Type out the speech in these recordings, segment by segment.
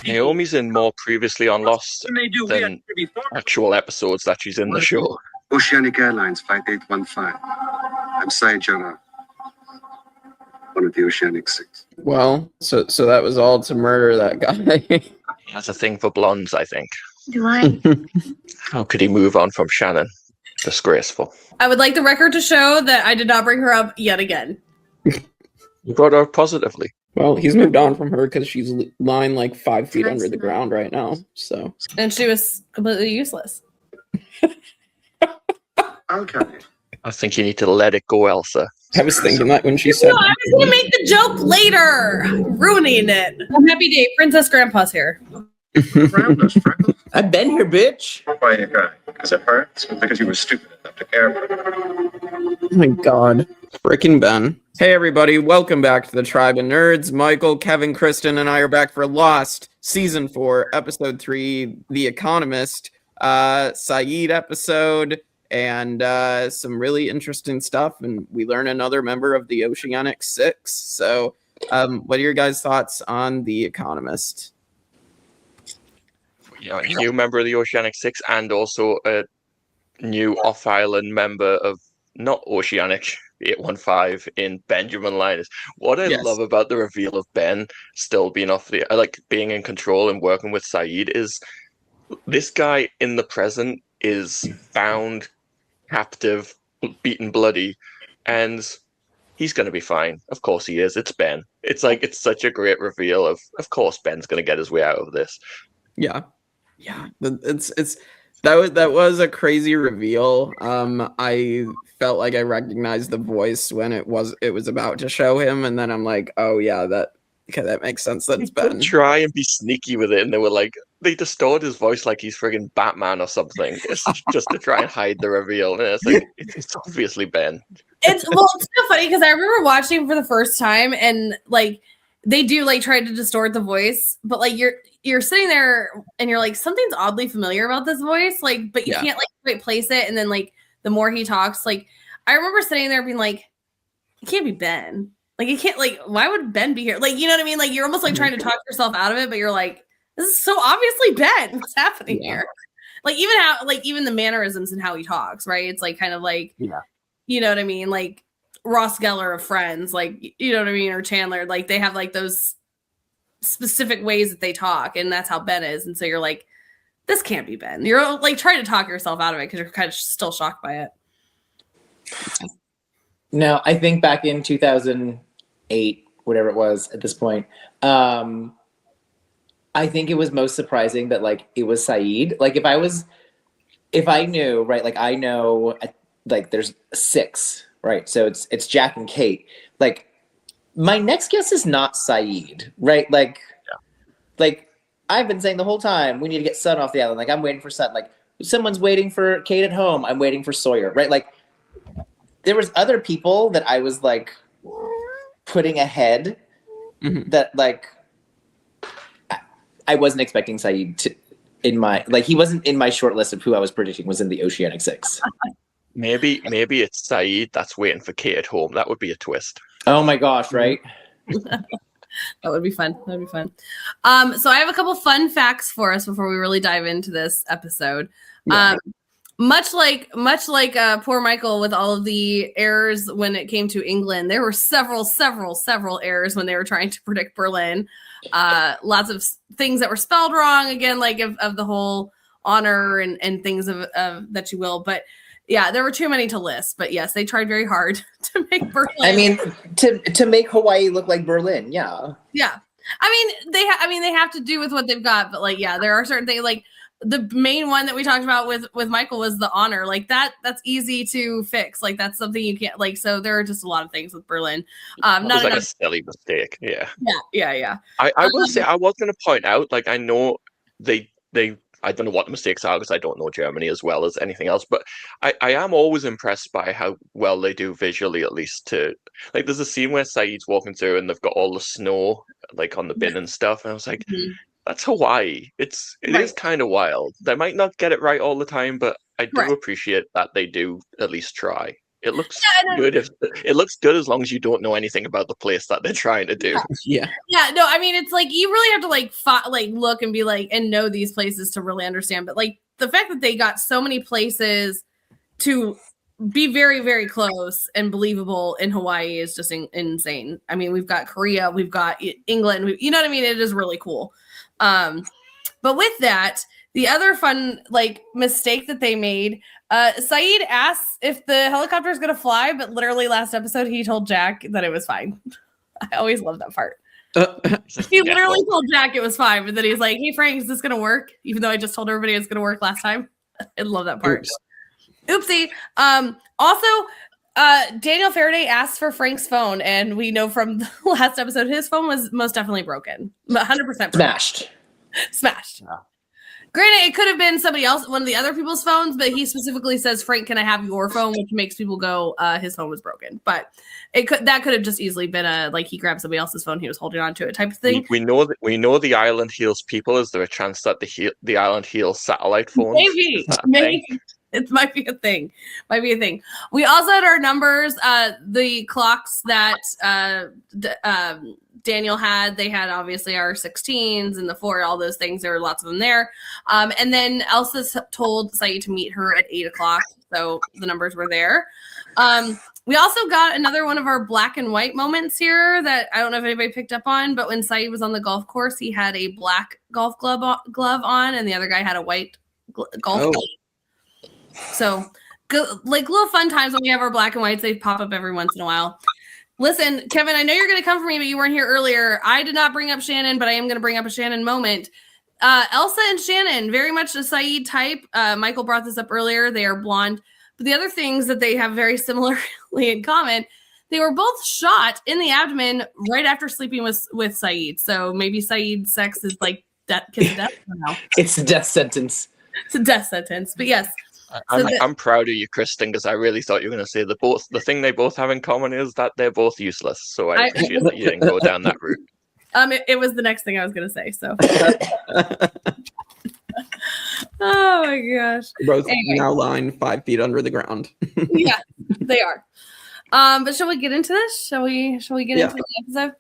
Naomi's in more previously on Lost than actual episodes that she's in the show. Oceanic Airlines 5815. I'm Sayid Jarrah, one of the Oceanic Six. Well, so that was all to murder that guy. He has a thing for blondes, I think. Do I? How could he move on from Shannon? Disgraceful. I would like the record to show that I did not bring her up yet again. You brought her up positively. Well, he's moved on from her because she's lying like 5 feet under the ground right now. So, and she was completely useless. Okay. I think you need to let it go, Elsa. I was thinking that when she said... No, I was going to make the joke later. Ruining it. Happy day. Princess Grandpa's here. I've been here, bitch. Why you cry? Because it hurts? Because you were stupid enough to care. Oh my god. Frickin' Ben. Hey everybody, welcome back to the Tribe of Nerds. Michael, Kevin, Kristin, and I are back for Lost, Season 4, Episode 3, The Economist, Sayid episode, and some really interesting stuff, and we learn another member of the Oceanic Six. So, what are your guys' thoughts on The Economist? Yeah, a new member of the Oceanic Six, and also a new off-island member of not Oceanic 815 in Benjamin Linus. What I love about the reveal of Ben still being being in control and working with Sayid is this guy in the present is bound, captive, beaten bloody, and he's going to be fine. Of course he is. It's Ben. It's such a great reveal of course Ben's going to get his way out of this. Yeah. That was a crazy reveal. I felt like I recognized the voice when it was about to show him, and then I'm like, oh yeah, that makes sense. That's Ben. Try and be sneaky with it, and they distort his voice like he's friggin' Batman or something. It's just to try and hide the reveal. And it's like it's obviously Ben. It's so funny because I remember watching for the first time, and like they do like try to distort the voice, but like you're sitting there and you're like, something's oddly familiar about this voice, like, but you can't like quite place it. And then like the more he talks, like I remember sitting there being like, it can't be Ben. Like it can't, like, why would Ben be here? Like, you know what I mean? Like you're almost like trying to talk yourself out of it, but you're like, this is so obviously Ben. What's happening here? Like even the mannerisms and how he talks, right? It's like kind of like, you know what I mean? Like Ross Geller of Friends, like, you know what I mean? Or Chandler, like they have like those specific ways that they talk, and that's how Ben is. And so you're like, this can't be Ben. You're like trying to talk yourself out of it because you're kind of still shocked by it. No, I think back in 2008, whatever it was at this point, I think it was most surprising that like it was Sayid. Like if I knew, right, like I know like there's 6, right? So it's Jack and Kate. Like my next guess is not Sayid, right? Like I've been saying the whole time, we need to get Sun off the island. Like I'm waiting for Sun. Like someone's waiting for Kate at home. I'm waiting for Sawyer, right? Like there was other people that I was like putting ahead that like I wasn't expecting Sayid to he wasn't in my short list of who I was predicting was in the Oceanic Six. Maybe it's Sayid that's waiting for Kate at home. That would be a twist. Oh my gosh, right? That would be fun. That'd be fun. So I have a couple fun facts for us before we really dive into this episode. Much like poor Michael with all of the errors when it came to England, there were several errors when they were trying to predict Berlin. Lots of things that were spelled wrong, again, like of the whole honor and things of that you will. But yeah, there were too many to list. But yes, they tried very hard to make Berlin. I mean, to make Hawaii look like Berlin, yeah. Yeah. I mean, they have to do with what they've got, but like, yeah, there are certain things like the main one that we talked about with Michael was the honor. Like that's easy to fix. Like that's something you can't like. So there are just a lot of things with Berlin. Not was like a silly mistake. Yeah. Yeah. I will say I was going to point out. Like I know they. I don't know what the mistakes are because I don't know Germany as well as anything else. But I am always impressed by how well they do visually, at least. Like there's a scene where Saeed's walking through and they've got all the snow like on the bin and stuff, and I was like. That's Hawaii. It is kind of wild. They might not get it right all the time, but I do appreciate that they do at least try. It looks good it looks good as long as you don't know anything about the place that they're trying to do. Yeah. Yeah, no, I mean, it's like you really have to like look and be like and know these places to really understand. But like the fact that they got so many places to be very, very close and believable in Hawaii is just insane. I mean, we've got Korea, we've got England, you know what I mean? It is really cool. But with that, the other fun like mistake that they made, Sayid asks if the helicopter is going to fly, but literally last episode he told Jack that it was fine. I always love that part. He literally told Jack it was fine, but then he's like, "Hey Frank, is this going to work?" Even though I just told everybody it's going to work last time. I love that part. Oopsie. Also, Daniel Faraday asked for Frank's phone, and we know from the last episode his phone was most definitely broken. 100% Smashed. Yeah. Granted, it could have been somebody else, one of the other people's phones, but he specifically says, "Frank, can I have your phone?" Which makes people go, his phone was broken. But that could have just easily been like he grabbed somebody else's phone, he was holding on to it type of thing. We know the island heals people. Is there a chance that the island heals satellite phones? Maybe. It might be a thing. We also had our numbers, the clocks that Daniel had. They had obviously our 16s and the 4, all those things. There were lots of them there. And then Elsa told Sayid to meet her at 8:00. So the numbers were there. We also got another one of our black and white moments here that I don't know if anybody picked up on, but when Sayid was on the golf course, he had a black golf glove on and the other guy had a white golf glove. So, like little fun times when we have our black and whites, they pop up every once in a while. Listen, Kevin, I know you're going to come for me, but you weren't here earlier. I did not bring up Shannon, but I am going to bring up a Shannon moment. Elsa and Shannon, very much a Sayid type. Michael brought this up earlier. They are blonde. But the other things that they have very similarly in common, they were both shot in the abdomen right after sleeping with Sayid. So maybe Sayid's sex is like that kiss of death now. It's a death sentence. It's a death sentence. But yes. I'm proud of you, Kristin, because I really thought you were going to say the thing they both have in common is that they're both useless. So I appreciate that you didn't go down that route. It was the next thing I was going to say. So, oh my gosh, both now lying 5 feet under the ground. Yeah, they are. But shall we get into this? Shall we get into the episode?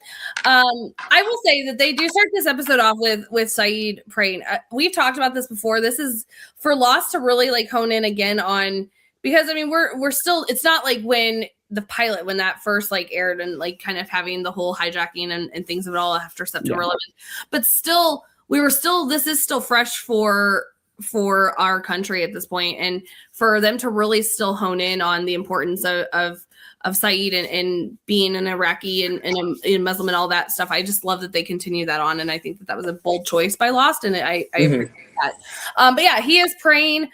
I will say that they do start this episode off with Sayid praying. We've talked about this before. This is for Lost to really like hone in again on, because I mean we're still, it's not like when the pilot, when that first like aired and like kind of having the whole hijacking and things of it all after September 11th, but still this is still fresh for our country at this point, and for them to really still hone in on the importance of Sayid and being an Iraqi and a Muslim and all that stuff. I just love that they continue that on. And I think that was a bold choice by Lost. And I appreciate that. But yeah, he is praying.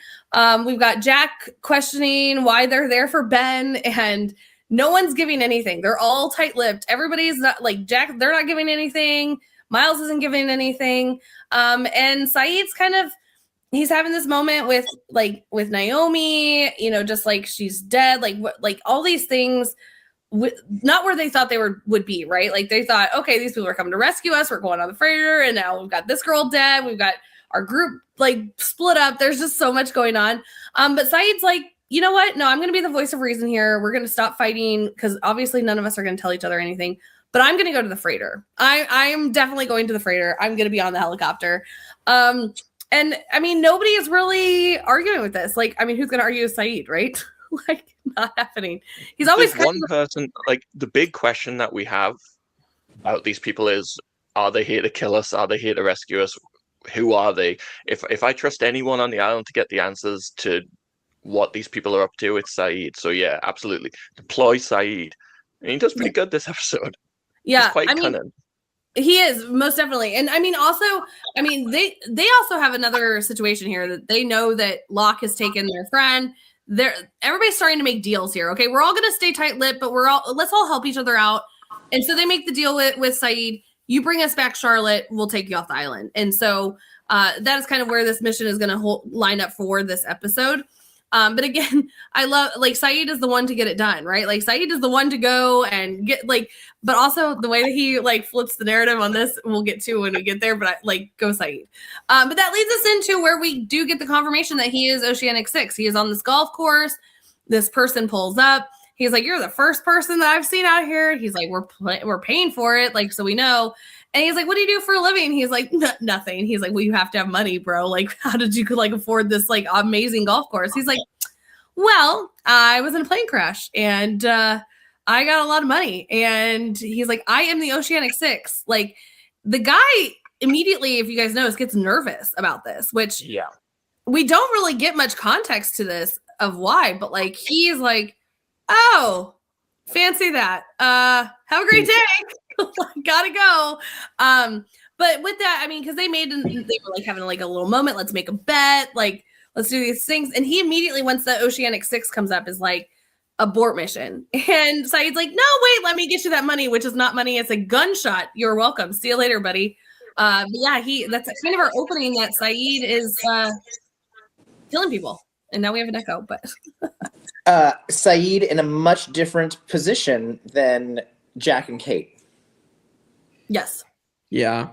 We've got Jack questioning why they're there for Ben, and no one's giving anything. They're all tight-lipped. Everybody's not like Jack. They're not giving anything. Miles isn't giving anything. And Sayid's kind of, he's having this moment with Naomi, just like she's dead, like all these things, not where they thought they would be, right? Like they thought, okay, these people are coming to rescue us. We're going on the freighter, and now we've got this girl dead. We've got our group like split up. There's just so much going on. But Sayid's like, you know what? No, I'm going to be the voice of reason here. We're going to stop fighting because obviously none of us are going to tell each other anything. But I'm going to go to the freighter. I'm definitely going to the freighter. I'm going to be on the helicopter. And I mean, nobody is really arguing with this. Like, I mean, who's going to argue with Sayid, right? Like, not happening. He's always one person. Like, the big question that we have about these people is: are they here to kill us? Are they here to rescue us? Who are they? If I trust anyone on the island to get the answers to what these people are up to, it's Sayid. So yeah, absolutely, deploy Sayid. And he does pretty good this episode. Yeah, he's quite cunning. He is, most definitely. And I mean, also, I mean, they also have another situation here that they know that Locke has taken their friend. Everybody's starting to make deals here. Okay, we're all going to stay tight-lipped, but let's all help each other out. And so they make the deal with Sayid. You bring us back Charlotte, we'll take you off the island. And so that is kind of where this mission is going to line up for this episode. But again, I love, like, Sayid is the one to get it done, right? Like, Sayid is the one to go and get, like, but also the way that he, like, flips the narrative on this, we'll get to when we get there, but, go Sayid. But that leads us into where we do get the confirmation that he is Oceanic Six. He is on this golf course. This person pulls up. He's like, you're the first person that I've seen out here. He's like, we're paying for it, like, so we know. And he's like, what do you do for a living? He's like, nothing. He's like, well, you have to have money, bro. Like, how did you like afford this like amazing golf course? He's like, well, I was in a plane crash and I got a lot of money. And he's like, I am the Oceanic Six. Like, the guy immediately, if you guys notice, gets nervous about this, which we don't really get much context to this of why, but like, he's like, oh, fancy that. Have a great day. Gotta go. But with that, I mean, because they were like having like a little moment. Let's make a bet. Like, let's do these things. And he immediately, once the Oceanic Six comes up, is like, abort mission. And Sayid's like, no, wait, let me get you that money, which is not money. It's a gunshot. You're welcome. See you later, buddy. But yeah, that's kind of our opening, that Sayid is killing people. And now we have an echo, but Sayid in a much different position than Jack and Kate. Yes. Yeah.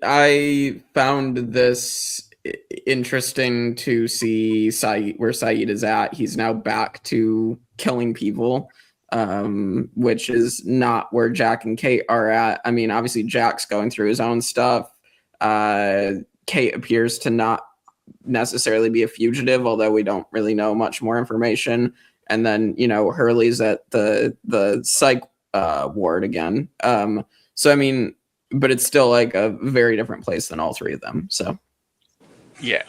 I found this interesting to see Sayid, where Sayid is at. He's now back to killing people, which is not where Jack and Kate are at. I mean, obviously Jack's going through his own stuff. Kate appears to not necessarily be a fugitive, although we don't really know much more information. And then, Hurley's at the psych ward again. So I mean, but it's still like a very different place than all three of them. So yeah,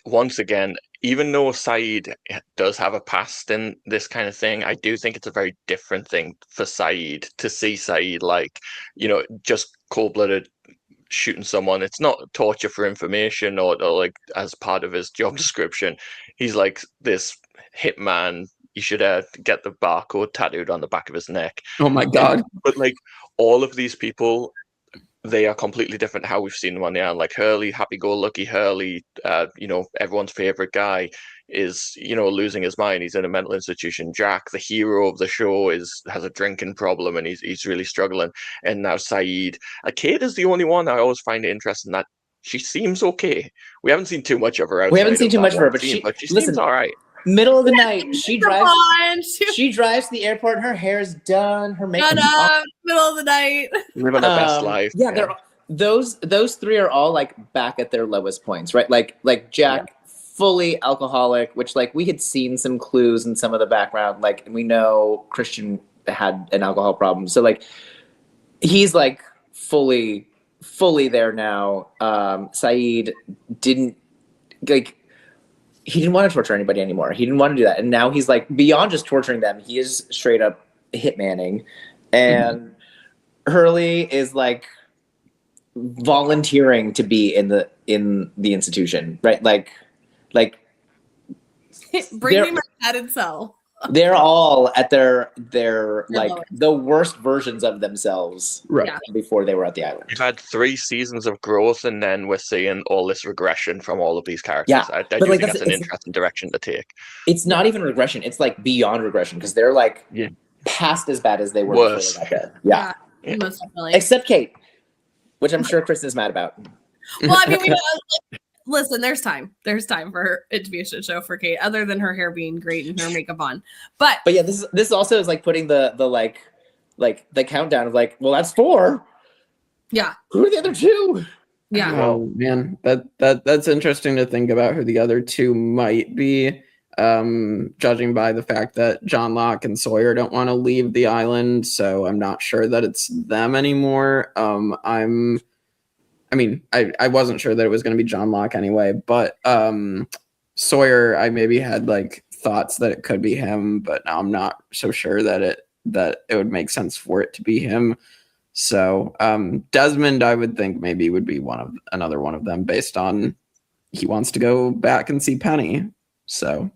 once again, even though Sayid does have a past in this kind of thing, I do think it's a very different thing for Sayid to see Sayid like, just cold-blooded shooting someone. It's not torture for information or like as part of his job description. He's like this hitman. You should get the barcode tattooed on the back of his neck. Oh my God. But like all of these people, they are completely different how we've seen them on the island. Like Hurley, happy-go-lucky Hurley, everyone's favorite guy, is losing his mind. He's in a mental institution. Jack, the hero of the show, has a drinking problem and he's really struggling. And now Sayid. Kate is the only one. I always find it interesting that she seems okay. We haven't seen too much of her. We haven't seen too much of her, but she seems all right. Middle of the night, she drives to the airport. Her hair's done. Her makeup's off. Middle of the night, living her best life. Yeah, those three are all like back at their lowest points, right? Like Jack, fully alcoholic, which like we had seen some clues in some of the background, like, and we know Kristin had an alcohol problem, so like he's like fully there now. Sayid didn't he didn't want to torture anybody anymore. He didn't want to do that. And now he's like, beyond just torturing them, he is straight up hitmanning. And Hurley is like volunteering to be in the institution, right? Like bring me my padded cell. They're all at their like the worst versions of themselves, right? Before they were at the island. We've had 3 seasons of growth, and then we're seeing all this regression from all of these characters. Yeah, I do think that's an interesting direction to take. It's not even regression; it's like beyond regression, because they're like past as bad as they were worse. Before they got there. Yeah, most definitely. Except Kate, which I'm sure Kristin is mad about. Well, I mean, listen, there's time for it to be a shit show for Kate, other than her hair being great and her makeup on. But yeah, this also is like putting the like the countdown of like, well, that's 4. Yeah. Who are the other 2? Yeah. Oh man, that's interesting to think about who the other 2 might be. Judging by the fact that John Locke and Sawyer don't want to leave the island, so I'm not sure that it's them anymore. I wasn't sure that it was going to be John Locke anyway, but Sawyer, I maybe had like thoughts that it could be him, but now I'm not so sure that it would make sense for it to be him. So Desmond, I would think maybe would be another one of them, based on he wants to go back and see Penny. So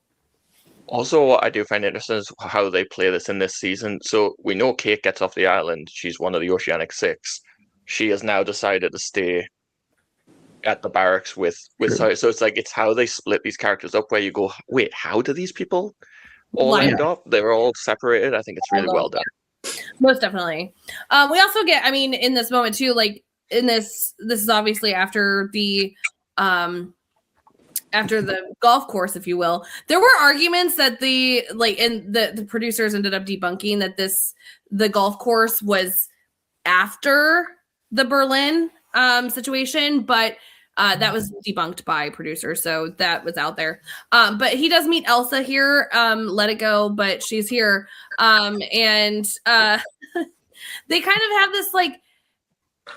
also, what I do find interesting is how they play this in this season. So we know Kate gets off the island. She's one of the Oceanic Six. She has now decided to stay at the barracks with Sayid. So it's how they split these characters up, where you go, wait, how do these people all end up? They're all separated. I think it's really well done. Most definitely. We also get, I mean, in this moment too, like in this is obviously after the after the golf course, if you will. There were arguments that the producers ended up debunking that the golf course was after the Berlin situation, but that was debunked by producers, so that was out there. But he does meet Elsa here. Let it go, but she's here, and they kind of have this like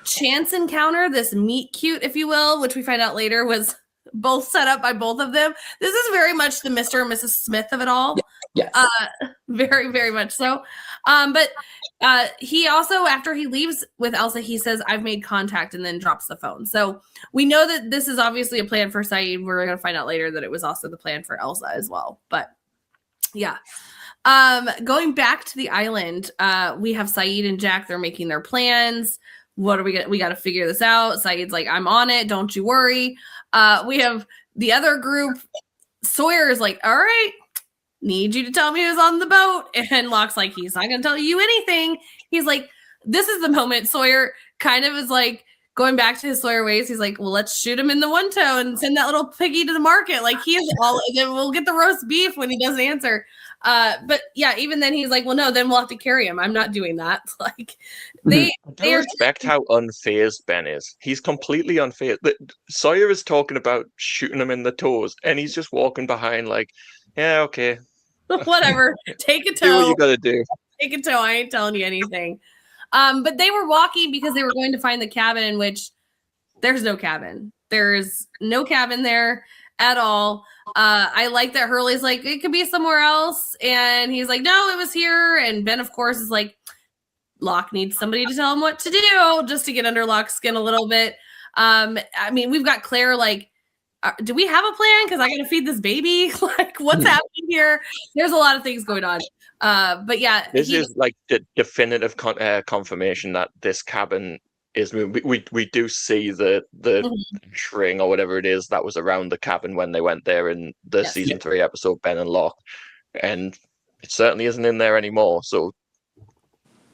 chance encounter, this meet cute, if you will, which we find out later was both set up by both of them. This is very much the Mr. and Mrs. Smith of it all. Yes. Very, very much so. But he also, after he leaves with Elsa, he says, "I've made contact," and then drops the phone. So we know that this is obviously a plan for Sayid. We're going to find out later that it was also the plan for Elsa as well. But yeah. Going back to the island, we have Sayid and Jack. They're making their plans. What are we going to, we got to figure this out. Sayid's like, "I'm on it. Don't you worry." We have the other group. Sawyer is like, "All right, need you to tell me who's on the boat." And Locke's like, "He's not going to tell you anything." He's like, this is the moment Sawyer kind of is like going back to his Sawyer ways. He's like, "Well, let's shoot him in the one toe and send that little piggy to the market." Like he is all, then we'll get the roast beef when he doesn't answer. But yeah, even then he's like, "Well, no, then we'll have to carry him. I'm not doing that." Like they respect how unfazed Ben is. He's completely unfazed. Sawyer is talking about shooting him in the toes, and he's just walking behind like, "Yeah, okay. Whatever. Take a toe. Do what you gotta do. Take a toe. I ain't telling you anything." But they were walking because they were going to find the cabin, which there's no cabin. There's no cabin there at all. I like that Hurley's like, "It could be somewhere else." And he's like, "No, it was here." And Ben, of course, is like, Locke needs somebody to tell him what to do, just to get under Locke's skin a little bit. I mean, we've got Claire like, do we have a plan? Because I got to feed this baby. Like, what's happening here? There's a lot of things going on. But yeah, this is like the definitive confirmation that this cabin is moving. We do see the string or whatever it is that was around the cabin when they went there in the season 3 episode Ben and Locke, and it certainly isn't in there anymore. So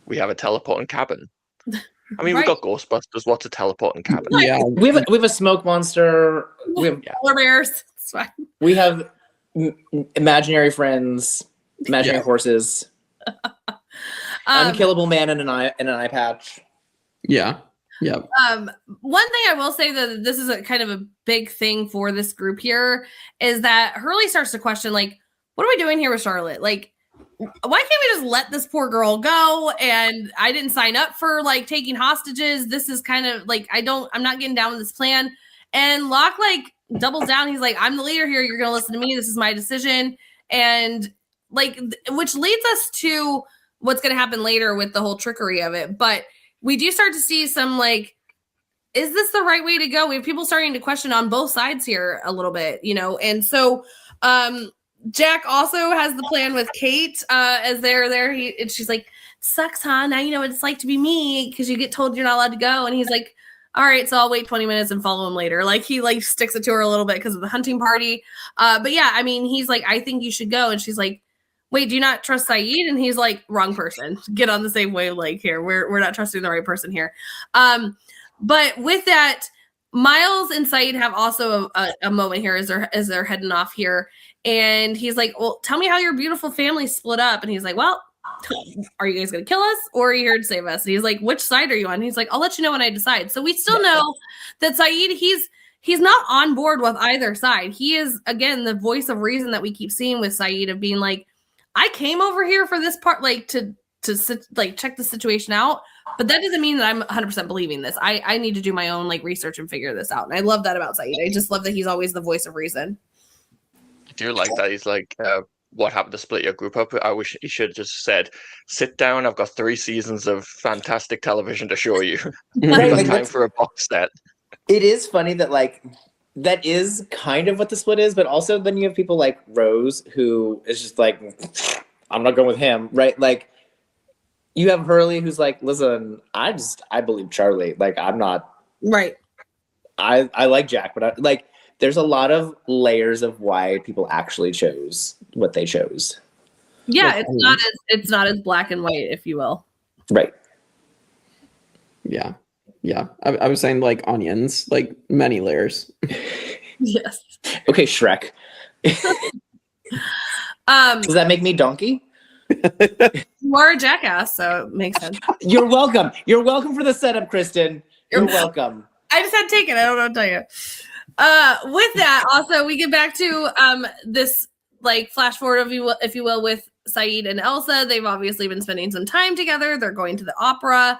we have a teleporting cabin. I mean, we've got Ghostbusters. What's a teleporting cabin? Yeah, we have a smoke monster. We have polar bears. It's fine. We have imaginary friends, imaginary horses, unkillable man in an eye patch. Yeah. Yeah. One thing I will say that this is a kind of a big thing for this group here is that Hurley starts to question, like, what are we doing here with Charlotte? Like, why can't we just let this poor girl go? And I didn't sign up for like taking hostages. This is kind of like, I'm not getting down with this plan. And Locke like doubles down. He's like, "I'm the leader here. You're going to listen to me. This is my decision." And like, which leads us to what's going to happen later with the whole trickery of it. But we do start to see some like, is this the right way to go? We have people starting to question on both sides here a little bit, you know? And so, Jack also has the plan with Kate as they're there. And she's like, "Sucks, huh? Now you know what it's like to be me because you get told you're not allowed to go." And he's like, "All right, so I'll wait 20 minutes and follow him later." Like he like sticks it to her a little bit because of the hunting party. But yeah, I mean, he's like, "I think you should go." And she's like, "Wait, do you not trust Sayid?" And he's like, "Wrong person. Get on the same wavelength here. We're not trusting the right person here." But with that, Miles and Sayid have also a moment here as they're heading off here. And he's like, "Well, tell me how your beautiful family split up." And he's like, "Well, are you guys going to kill us or are you here to save us?" And he's like, "Which side are you on?" And he's like, "I'll let you know when I decide." So we still know that Sayid, he's not on board with either side. He is, again, the voice of reason that we keep seeing with Sayid of being like, "I came over here for this part, like to like check the situation out. But that doesn't mean that I'm 100% believing this. I need to do my own like research and figure this out." And I love that about Sayid. I just love that he's always the voice of reason. I do like that. He's like, "What happened to split your group up?" I wish he should have just said, "Sit down. I've got 3 seasons of fantastic television to show you. Right, like, time for a box set." It is funny that like that is kind of what the split is, but also then you have people like Rose who is just like, "I'm not going with him," right? Like you have Hurley who's like, "Listen, I believe Charlie. Like I'm not right. I like Jack, but like there's a lot of layers of why people actually chose what they chose." Yeah, it's not as black and white, if you will. Right. Yeah. Yeah. I was saying like onions, like many layers. Yes. Okay, Shrek. Does that make me donkey? You are a jackass, so it makes sense. You're welcome. You're welcome for the setup, Kristen. You're welcome. I just had to take it. I don't know what to tell you. With that, also, we get back to this like flash forward, if you will, with Sayid and Elsa. They've obviously been spending some time together. They're going to the opera.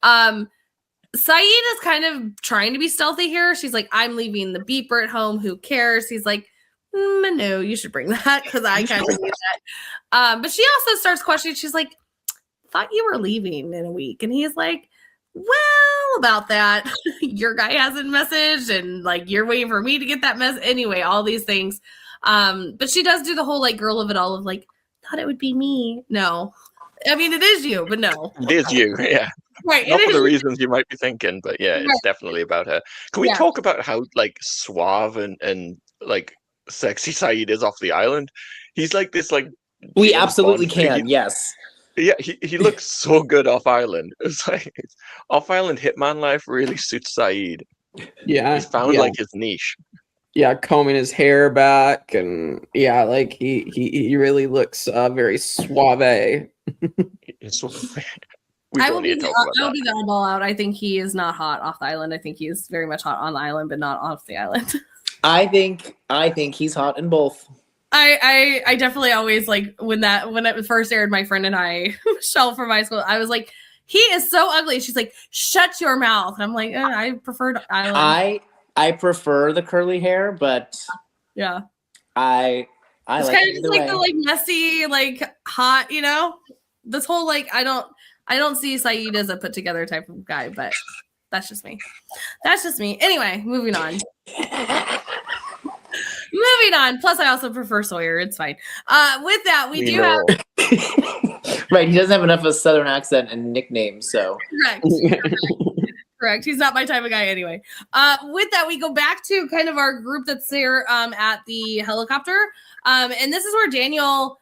Sayid is kind of trying to be stealthy here. She's like, I'm leaving the beeper at home. Who cares? He's like, no, you should bring that because I kind of need that. But she also starts questioning. She's like, thought you were leaving in a week. And he's like, well, about that, your guy hasn't messaged and like you're waiting for me to get that message. Anyway, all these things. But she does do the whole like girl of it all of like, thought it would be me. No. I mean, it is you, but no. It is you, yeah. Right. Not for the reasons you might be thinking, but yeah, it's definitely about her. Can we talk about how like suave and like sexy Sayid is off the island? He's like this like we absolutely can, yes. Yeah, he looks so good off island. It's like off island hitman life really suits Sayid. Yeah. He's found like his niche. Yeah, combing his hair back and yeah, like he really looks very suave. I will be the oddball out. I think he is not hot off the island. I think he is very much hot on the island, but not off the island. I think he's hot in both. I definitely always like when it first aired, my friend and I, Michelle from high school, I was like, he is so ugly. She's like, shut your mouth. And I'm like, I preferred island. I prefer the curly hair, but yeah, I it's like kind of just like the like messy, like hot, you know, this whole like I don't see Sayid as a put together type of guy, but that's just me. Anyway, moving on. Plus, I also prefer Sawyer. It's fine. With that, we do have right. He doesn't have enough of a Southern accent and nicknames, so correct. He's not my type of guy anyway. With that, we go back to kind of our group that's there at the helicopter. And this is where Daniel,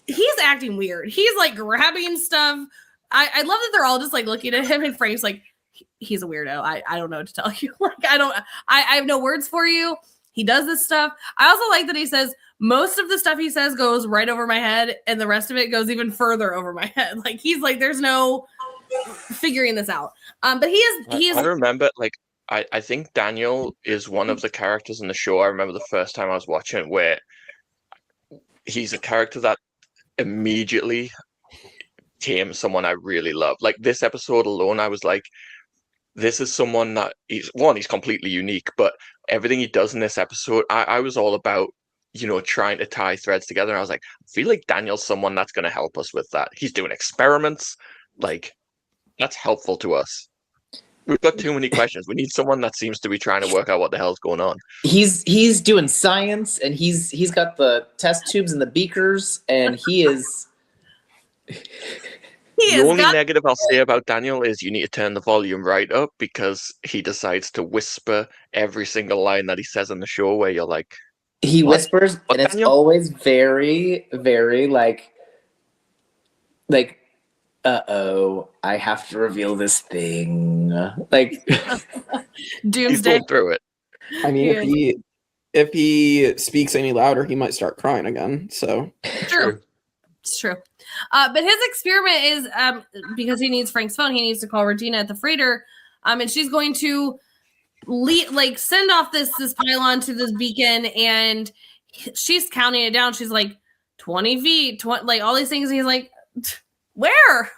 he's acting weird. He's like grabbing stuff. I love that they're all just like looking at him, and Frank's like, he's a weirdo. I don't know what to tell you. Like I have no words for you. He does this stuff. I also like that he says most of the stuff he says goes right over my head, and the rest of it goes even further over my head. Like he's like, there's no figuring this out. But he is. I remember, like, I think Daniel is one of the characters in the show. I remember the first time I was watching it where he's a character that immediately became someone I really love. Like this episode alone, I was like, this is someone that he's completely unique, but everything he does in this episode, I was all about, trying to tie threads together. And I was like, I feel like Daniel's someone that's going to help us with that. He's doing experiments. Like, that's helpful to us. We've got too many questions. We need someone that seems to be trying to work out what the hell's going on. He's doing science, and he's got the test tubes and the beakers, and he is. The only negative I'll say about Daniel is you need to turn the volume right up because he decides to whisper every single line that he says in the show where you're like... He whispers, and it's always very, very like, uh-oh, I have to reveal this thing. Like... Doomsday. Through it. I mean, if he speaks any louder, he might start crying again, so... True. It's true. But his experiment is because he needs Frank's phone, he needs to call Regina at the freighter. And she's going to send off this pylon to this beacon, and she's counting it down. She's like 20 feet, like all these things. And he's like, where?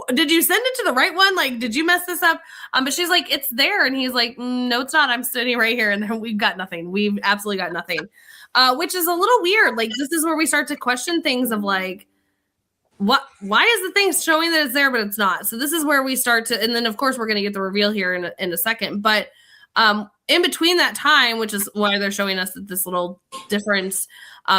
Did you send it to the right one? Like, did you mess this up? But she's like, it's there. And he's like, no, it's not. I'm sitting right here. And we've got nothing. We've absolutely got nothing. Which is a little weird. Like, this is where we start to question things of like, why is the thing showing that it's there, but it's not? So this is where we start to, and then of course we're going to get the reveal here in a second. But in between that time, which is why they're showing us that this little difference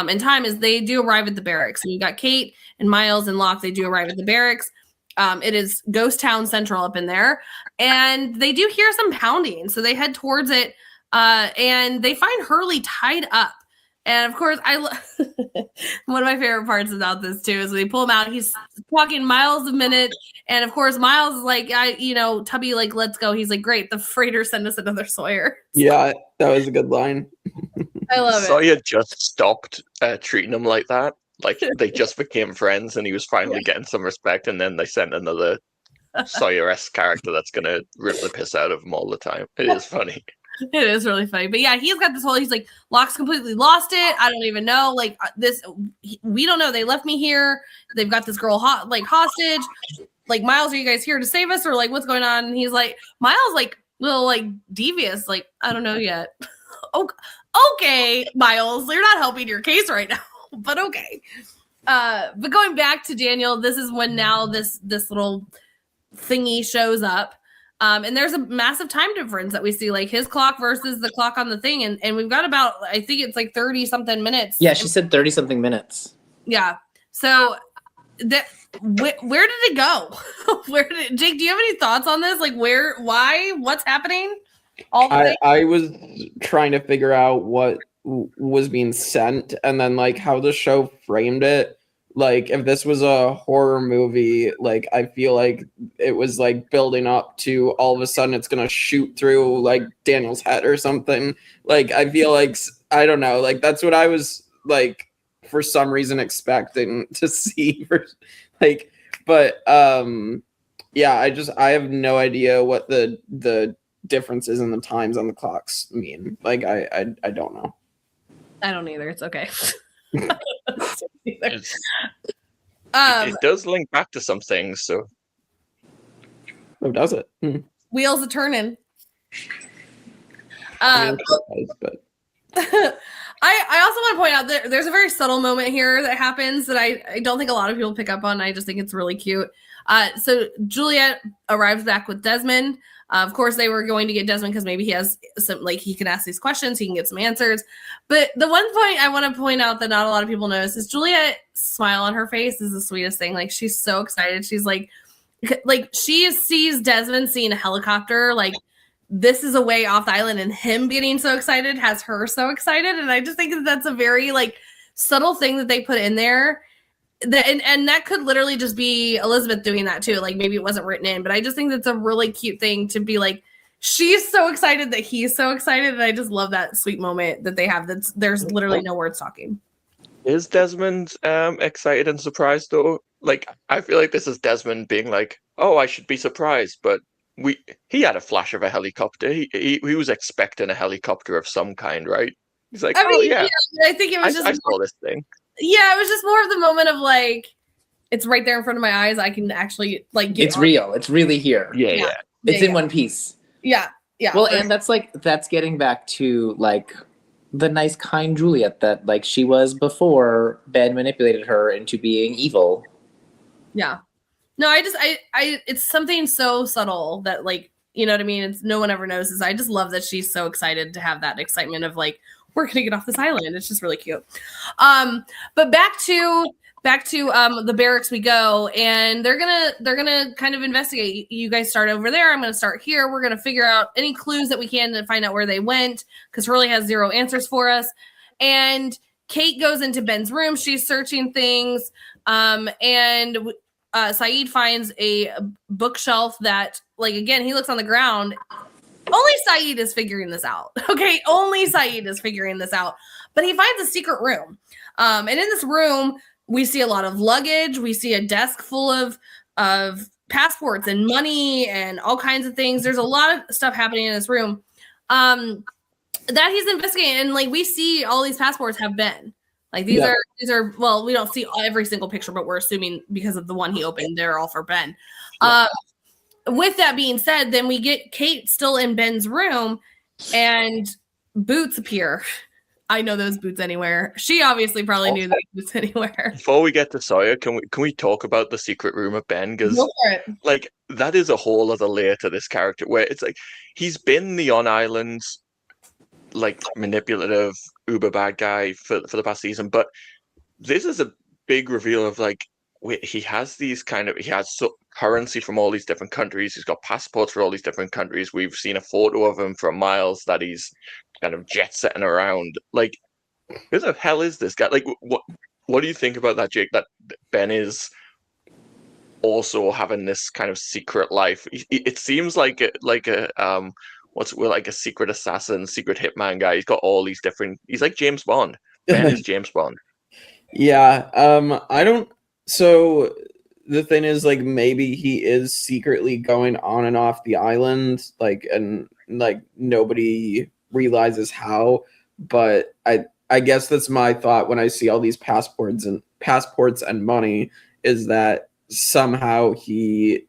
in time is they do arrive at the barracks. So you got Kate and Miles and Locke. They do arrive at the barracks. It is Ghost Town Central up in there, and they do hear some pounding. So they head towards it, and they find Hurley tied up. And of course, one of my favorite parts about this too is when they pull him out. He's talking miles a minute, and of course, Miles is like, Tubby, like, let's go. He's like, great, the freighter sent us another Sawyer. Yeah, that was a good line. I love it. Sawyer just stopped treating him like that. Like they just became friends, and he was finally getting some respect. And then they sent another Sawyer-esque character that's gonna rip the piss out of him all the time. It is funny. It is really funny. But yeah, he's got this whole, he's like, Locke's completely lost it. I don't even know. Like this, we don't know. They left me here. They've got this girl hostage. Like, Miles, are you guys here to save us? Or like, what's going on? And he's like, Miles, like, little like devious. Like, I don't know yet. Okay, Miles, you're not helping your case right now, but okay. But going back to Daniel, this is when now this little thingy shows up. And there's a massive time difference that we see, like his clock versus the clock on the thing. And we've got about, I think it's like 30 something minutes. Yeah, she said 30 something minutes. Yeah. So where did it go? Jake, do you have any thoughts on this? Like why, what's happening? I was trying to figure out what was being sent and then like how the show framed it. Like if this was a horror movie, like I feel like it was like building up to all of a sudden it's gonna shoot through like Daniel's head or something. Like I feel like, I don't know, like that's what I was like for some reason expecting to see. Like, but yeah, I have no idea what the differences in the times on the clocks mean. Like I don't know. I don't either. It's okay. It does link back to some things, so. Oh, does it? Wheels are turning. But I also want to point out that there's a very subtle moment here that happens that I don't think a lot of people pick up on. I just think it's really cute. So Juliet arrives back with Desmond. Of course, they were going to get Desmond because maybe he has some, like, he can ask these questions, he can get some answers. But the one point I want to point out that not a lot of people notice is Juliet's smile on her face is the sweetest thing. Like, she's so excited. She's like she sees Desmond seeing a helicopter. Like, this is a way off the island, and him getting so excited has her so excited. And I just think that's a very like subtle thing that they put in there. And that could literally just be Elizabeth doing that too. Like maybe it wasn't written in, but I just think that's a really cute thing to be like, she's so excited that he's so excited. And I just love that sweet moment that they have. There's literally no words talking. Is Desmond excited and surprised though? Like, I feel like this is Desmond being like, oh, I should be surprised, but he had a flash of a helicopter. He was expecting a helicopter of some kind, right? He's like, I think it was just I saw this thing. Yeah, it was just more of the moment of like, it's right there in front of my eyes. I can actually like get it's real. It's really here. Yeah. It's in one piece. Yeah. Well, and that's getting back to like the nice, kind Juliet that like she was before Ben manipulated her into being evil. Yeah. No, I it's something so subtle that like, you know what I mean? It's no one ever notices. I just love that she's so excited to have that excitement of like, we're gonna get off this island. It's just really cute. But back to the barracks we go, and they're gonna kind of investigate. You guys start over there. I'm gonna start here. We're gonna figure out any clues that we can to find out where they went, because Hurley has 0 answers for us. And Kate goes into Ben's room. She's searching things, and Sayid finds a bookshelf that, like, again, he looks on the ground. Only Sayid is figuring this out. Okay, only Sayid is figuring this out. But he finds a secret room. And in this room, we see a lot of luggage. We see a desk full of passports and money and all kinds of things. There's a lot of stuff happening in this room that he's investigating. And like we see all these passports have Ben. Like these are well, we don't see every single picture, but we're assuming because of the one he opened, they're all for Ben. With that being said, then we get Kate still in Ben's room and boots appear. I know those boots anywhere. She obviously probably knew those boots anywhere. Before we get to Sawyer, can we talk about the secret room of Ben? Because like that is a whole other layer to this character where it's like he's been the on-island like manipulative uber bad guy for the past season, but this is a big reveal of like he has currency from all these different countries. He's got passports for all these different countries. We've seen a photo of him from Miles that he's kind of jet setting around. Like, who the hell is this guy? Like, what do you think about that, Jake? That Ben is also having this kind of secret life. It seems like a we're like a secret assassin, secret hitman guy. He's got all these different. He's like James Bond. Ben is James Bond. Yeah. I don't. So the thing is, like, maybe he is secretly going on and off the island, like, and like nobody realizes how. But I guess that's my thought when I see all these passports and money, is that somehow he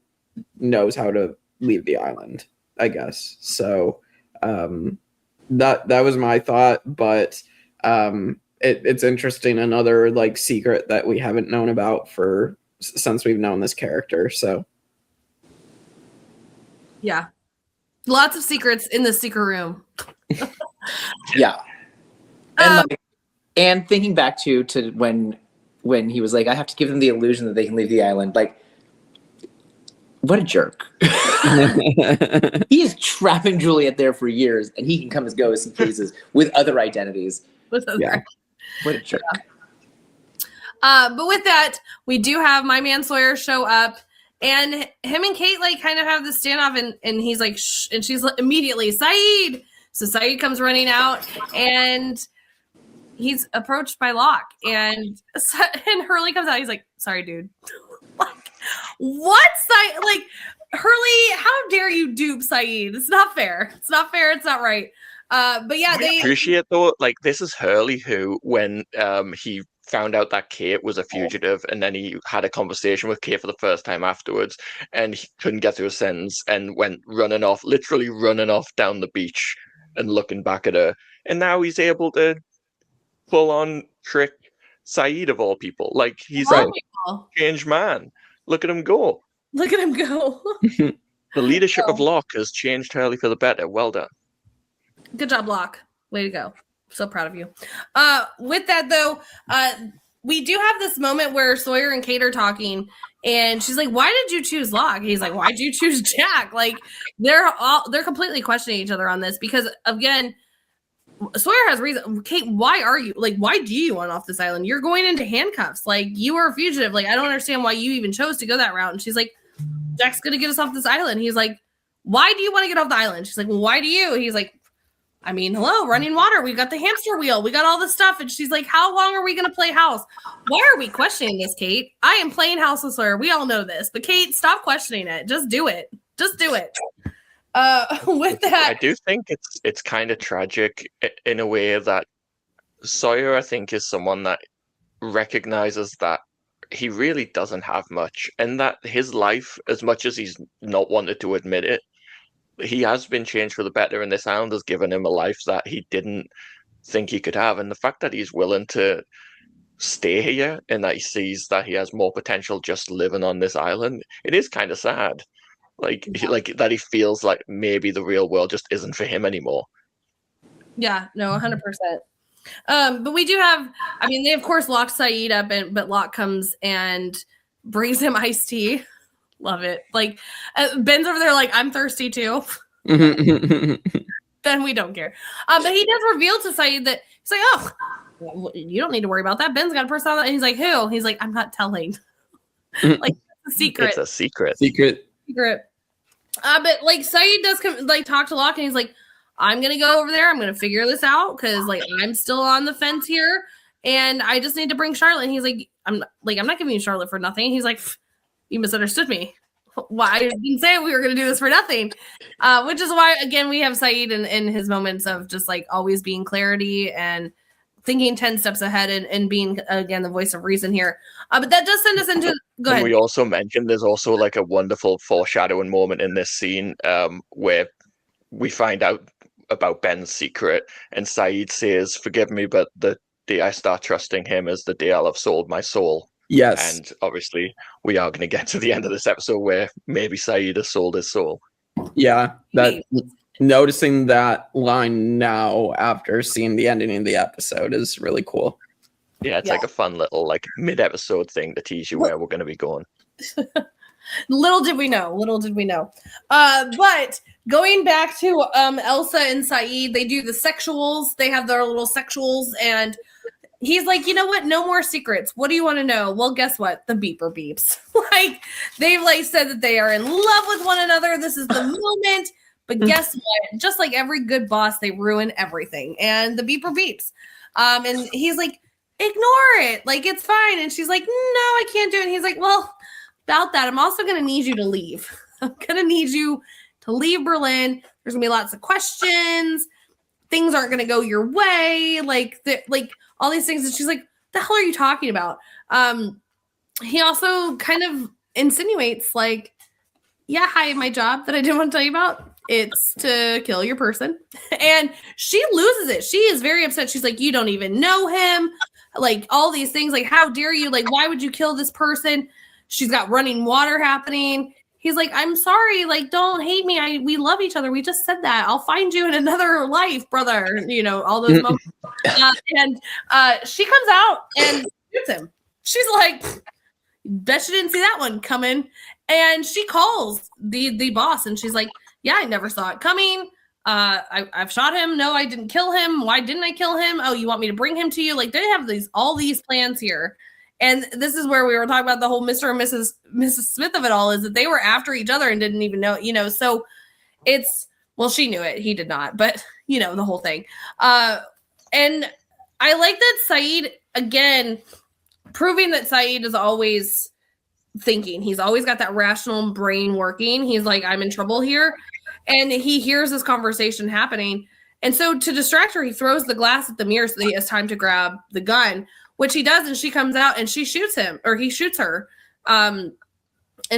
knows how to leave the island, I guess. So that was my thought, but it's interesting, another like secret that we haven't known about since we've known this character. So yeah, lots of secrets in the secret room. Yeah. And thinking back to when he was like, I have to give them the illusion that they can leave the island. Like, what a jerk. He is trapping Juliet there for years, and he can come and go as he pleases with other identities. yeah. What a jerk. But with that, we do have my man Sawyer show up, and him and Kate like kind of have this standoff, and he's like, shh, and she's like, immediately, Sayid. So Sayid comes running out, and he's approached by Locke, and Hurley comes out. He's like, sorry, dude. Like, what? Like, Hurley, how dare you dupe Sayid? It's not fair. It's not fair. It's not right. But yeah, I appreciate though, like, this is Hurley who, when he found out that Kate was a fugitive, and then he had a conversation with Kate for the first time afterwards, and he couldn't get through a sentence and went literally running off down the beach and looking back at her. And now he's able to full on trick Sayid of all people. Like, he's a changed man. Look at him go. Look at him go. The leadership of Locke has changed Hurley for the better. Well done. Good job, Locke. Way to go. So proud of you. With that, though, we do have this moment where Sawyer and Kate are talking, and she's like, why did you choose Locke? He's like, why'd you choose Jack? Like, they're completely questioning each other on this, because, again, Sawyer has reason. Kate, why do you want off this island? You're going into handcuffs. Like, you are a fugitive. Like, I don't understand why you even chose to go that route. And she's like, Jack's going to get us off this island. He's like, why do you want to get off the island? She's like, well, why do you? He's like, I mean, hello, running water. We've got the hamster wheel. We got all this stuff. And she's like, how long are we going to play house? Why are we questioning this, Kate? I am playing house with Sawyer. We all know this. But Kate, stop questioning it. Just do it. Just do it. With that, I do think it's kind of tragic in a way that Sawyer, I think, is someone that recognizes that he really doesn't have much, and that his life, as much as he's not wanted to admit it, he has been changed for the better, and this island has given him a life that he didn't think he could have. And the fact that he's willing to stay here, and that he sees that he has more potential just living on this island, it is kind of sad. Like that he feels like maybe the real world just isn't for him anymore. Yeah, no, 100%. But we do have, I mean, they of course lock Sayid up, but Locke comes and brings him iced tea. Love it. Like, Ben's over there like, I'm thirsty too. Ben, we don't care. But he does reveal to Sayid that he's like, oh, well, you don't need to worry about that. Ben's got a personality. And he's like, who? He's like, I'm not telling. Like, it's a secret. It's a secret. Secret. But like Sayid does talk to Locke, and he's like, I'm gonna go over there, I'm gonna figure this out, because like I'm still on the fence here, and I just need to bring Charlotte. And he's like, I'm not giving you Charlotte for nothing. He's like, you misunderstood me. Why? I didn't say we were gonna do this for nothing. Which is why, again, we have Sayid in his moments of just like always being clarity and thinking 10 steps ahead, and being, again, the voice of reason here. But that does send us into, go ahead. We also mentioned there's also like a wonderful foreshadowing moment in this scene where we find out about Ben's secret, and Sayid says, forgive me, but the day I start trusting him is the day I'll have sold my soul. Yes. And obviously we are going to get to the end of this episode where maybe Sayid has sold his soul. Yeah, that noticing that line now after seeing the ending of the episode is really cool. Yeah, it's like a fun little like mid-episode thing to tease you where we're going to be going. Little did we know. But going back to Elsa and Sayid, they do the sexuals. They have their little sexuals, and he's like, you know what? No more secrets. What do you want to know? Well, guess what? The beeper beeps. Like, they've like said that they are in love with one another. This is the moment. But guess what? Just like every good boss, they ruin everything. And the beeper beeps. And he's like, ignore it. Like, it's fine. And she's like, no, I can't do it. And he's like, well, about that, I'm also going to need you to leave. I'm going to need you to leave Berlin. There's going to be lots of questions. Things aren't going to go your way. Like all these things. And she's like, the hell are you talking about? He also kind of insinuates like, yeah, hi, my job that I didn't want to tell you about. It's to kill your person. And she loses it. She is very upset. She's like, you don't even know him. Like all these things, like, how dare you? Like, why would you kill this person? She's got running water happening. He's like, I'm sorry. Like, don't hate me. We love each other. We just said that. I'll find you in another life, brother. You know, all those moments. And she comes out and shoots him. She's like, bet she didn't see that one coming. And she calls the boss and she's like, yeah, I never saw it coming. I've shot him. No, I didn't kill him. Why didn't I kill him? Oh, you want me to bring him to you? Like, they have all these plans here. And this is where we were talking about the whole Mr. and Mrs. Smith of it all, is that they were after each other and didn't even know, you know, so well, she knew it. He did not, but you know, the whole thing. And I like that Sayid, again, proving that Sayid is always thinking. He's always got that rational brain working. He's like, I'm in trouble here. And he hears this conversation happening. And so to distract her, he throws the glass at the mirror so that he has time to grab the gun, which he does. And she comes out and she shoots him, or he shoots her. And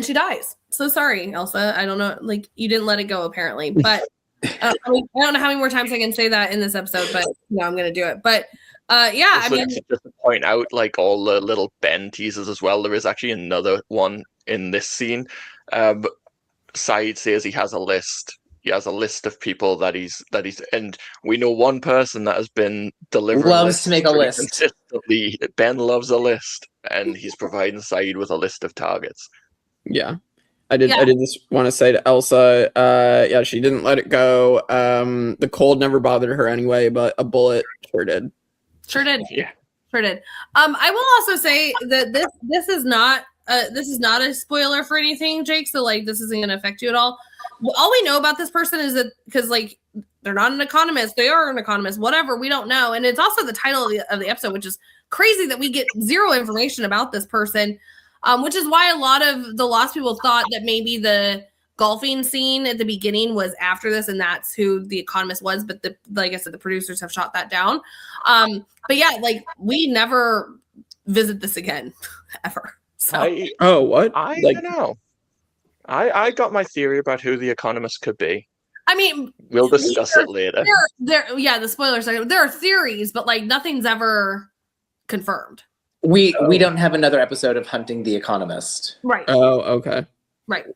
she dies. So sorry, Elsa. I don't know. Like, you didn't let it go, apparently. But I don't know how many more times I can say that in this episode, but no, I'm going to do it. But yeah, I mean, just to point out, like, all the little Ben teasers as well. There is actually another one in this scene. Sayid says he has a list. He has a list of people that he's, and we know one person that has been delivering. Loves to make a list. Consistently. Ben loves a list, and he's providing Sayid with a list of targets. Yeah. I did just want to say to Elsa, yeah, she didn't let it go. The cold never bothered her anyway, but a bullet sure did. Sure did. Yeah. Sure did. I will also say that this is not a spoiler for anything, Jake. So like, this isn't going to affect you at all. All we know about this person is that, because like, they're not an economist, they are an economist, whatever, we don't know. And it's also the title of the episode, which is crazy that we get zero information about this person, which is why a lot of the Lost people thought that maybe the golfing scene at the beginning was after this, and that's who the economist was. But like I said, the producers have shot that down. But yeah, like, we never visit this again, ever. So. What? I don't know. I got my theory about who the economist could be. I mean, we'll discuss it later. Yeah, the spoilers. There are theories, but like, nothing's ever confirmed. We don't have another episode of Hunting the Economist. Right. Oh, okay. Right.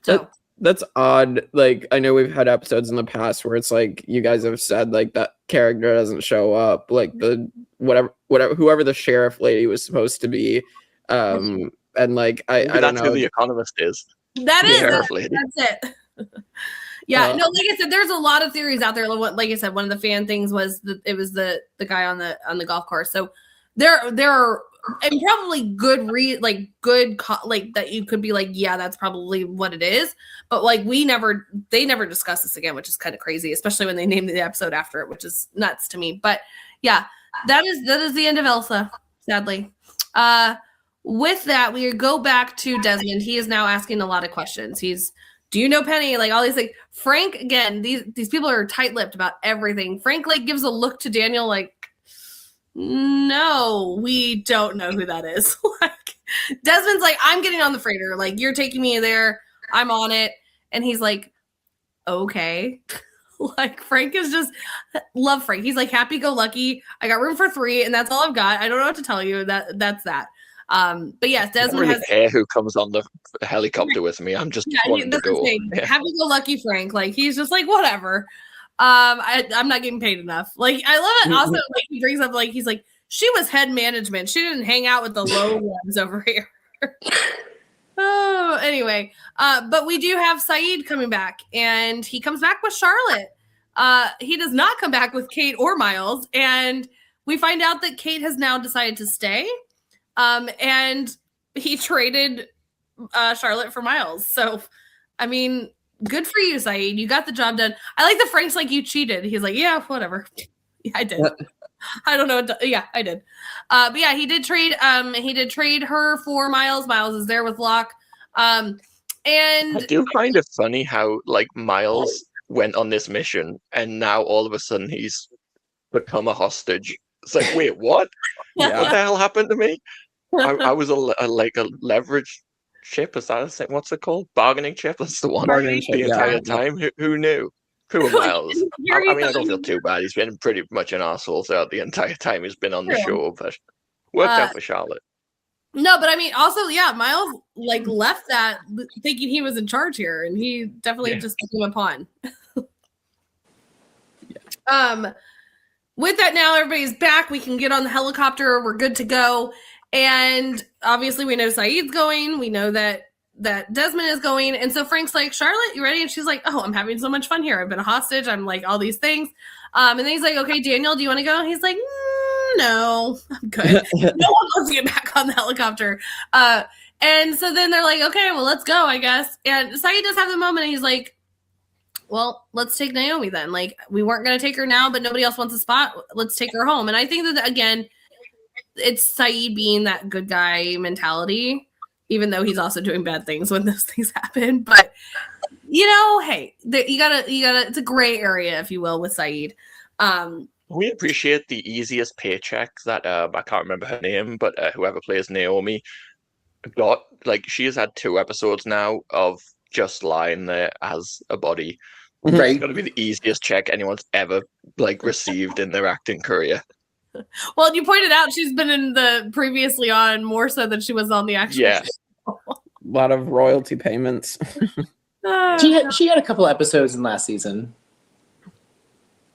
So that's odd. Like, I know we've had episodes in the past where it's like, you guys have said like that character doesn't show up, like the whoever the sheriff lady was supposed to be. And like, I don't know who the economist is. That's it. Yeah, no, like I said, there's a lot of theories out there. Like I said, one of the fan things was that it was the guy on the golf course. So there are, and probably good that you could be like, yeah, that's probably what it is. But like, they never discuss this again, which is kind of crazy, especially when they named the episode after it, which is nuts to me. But yeah, that is the end of Elsa, sadly. With that, we go back to Desmond. He is now asking a lot of questions. Do you know Penny? Like, all these, like, Frank, again, these people are tight-lipped about everything. Frank, like, gives a look to Daniel like, no, we don't know who that is. Like, Desmond's like, I'm getting on the freighter. Like, you're taking me there. I'm on it. And he's like, okay. Like, Frank is just, love Frank. He's like, happy-go-lucky. I got room for 3, and that's all I've got. I don't know what to tell you. That's that. But yes, Desmond has care who comes on the helicopter with me. I'm just wanting to go. Yeah. Happy-go-lucky Frank. Like, he's just like, whatever. I'm not getting paid enough. Like, I love it. Also, like, he brings up, like, he's like, she was head management. She didn't hang out with the low ones over here. Oh, anyway. But we do have Sayid coming back, and he comes back with Charlotte. He does not come back with Kate or Miles, and we find out that Kate has now decided to stay. And he traded Charlotte for Miles. So, I mean, good for you, Sayid. You got the job done. I like that Frank's like, you cheated. He's like, yeah, whatever. Yeah, I did. I don't know. Yeah, I did. But yeah, he did trade her for Miles. Miles is there with Locke. And I do find it funny how like Miles went on this mission and now all of a sudden he's become a hostage. It's like, wait, what? Yeah. What the hell happened to me? I was a leverage chip. Is that a thing? What's it called? Bargaining chip. That's the one. Bargaining chip, The entire time. Who knew? Poor Miles. I mean, I don't feel too bad. He's been pretty much an arsehole throughout the entire time he's been on the show, but worked out for Charlotte. No, but I mean, also, yeah, Miles like left that thinking he was in charge here, and he definitely just became a pawn. With that, now everybody's back. We can get on the helicopter. We're good to go. And obviously, we know Sayid's going. We know that Desmond is going. And so Frank's like, Charlotte, you ready? And she's like, oh, I'm having so much fun here. I've been a hostage. I'm like all these things. And then he's like, okay, Daniel, do you want to go? He's like, no, I'm good. No one wants to get back on the helicopter. And so then they're like, okay, well, let's go, I guess. And Sayid does have the moment. And he's like, well, let's take Naomi then. Like, we weren't going to take her now, but nobody else wants a spot. Let's take her home. And I think that, again, it's Sayid being that good guy mentality, even though he's also doing bad things when those things happen. But, you know, hey, you gotta, it's a gray area, if you will, with Sayid. We appreciate the easiest paycheck that, I can't remember her name, but whoever plays Naomi got. Like, she has had 2 episodes now of just lying there as a body. Right. It's got to be the easiest check anyone's ever like received in their acting career. Well, you pointed out she's been in the previously on more so than she was on the actual Yeah. show. A lot of royalty payments. She had a couple episodes in last season.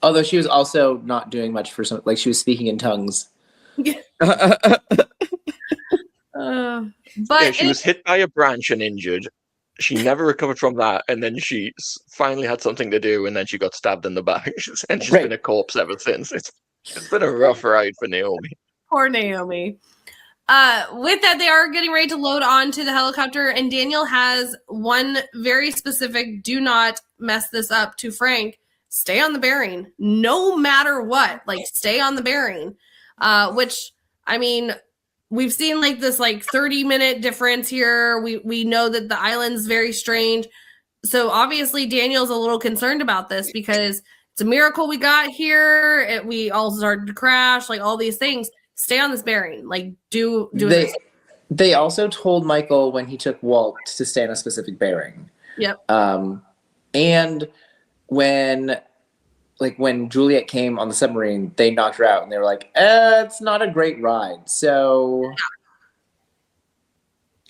Although she was also not doing much for some, like she was speaking in tongues. But yeah, she was hit by a branch and injured. She never recovered from that, and then she finally had something to do, and then she got stabbed in the back, and she's been a corpse ever since. It's been a rough ride for Naomi. Poor Naomi. With that, they are getting ready to load onto the helicopter, and Daniel has one very specific, do not mess this up, to Frank. Stay on the bearing, no matter what. Like, stay on the bearing. Which, I mean, we've seen like this 30-minute difference here. We know that the island's very strange. So obviously Daniel's a little concerned about this because it's a miracle we got here. We all started to crash, like all these things. Stay on this bearing. Like do it. They also told Michael when he took Walt to stay on a specific bearing. Yep. And when Juliet came on the submarine, they knocked her out, and they were like, it's not a great ride. So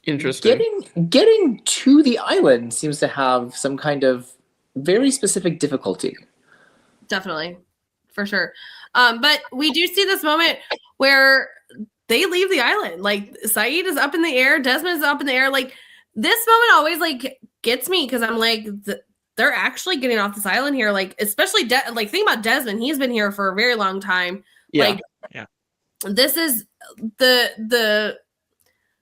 interesting. Getting to the island seems to have some kind of very specific difficulty. Definitely. For sure. But we do see this moment where they leave the island. Like, Sayid is up in the air, Desmond is up in the air. Like, this moment always gets me because I'm like, they're actually getting off this island here. Like, especially think about Desmond. He's been here for a very long time. Yeah. This is the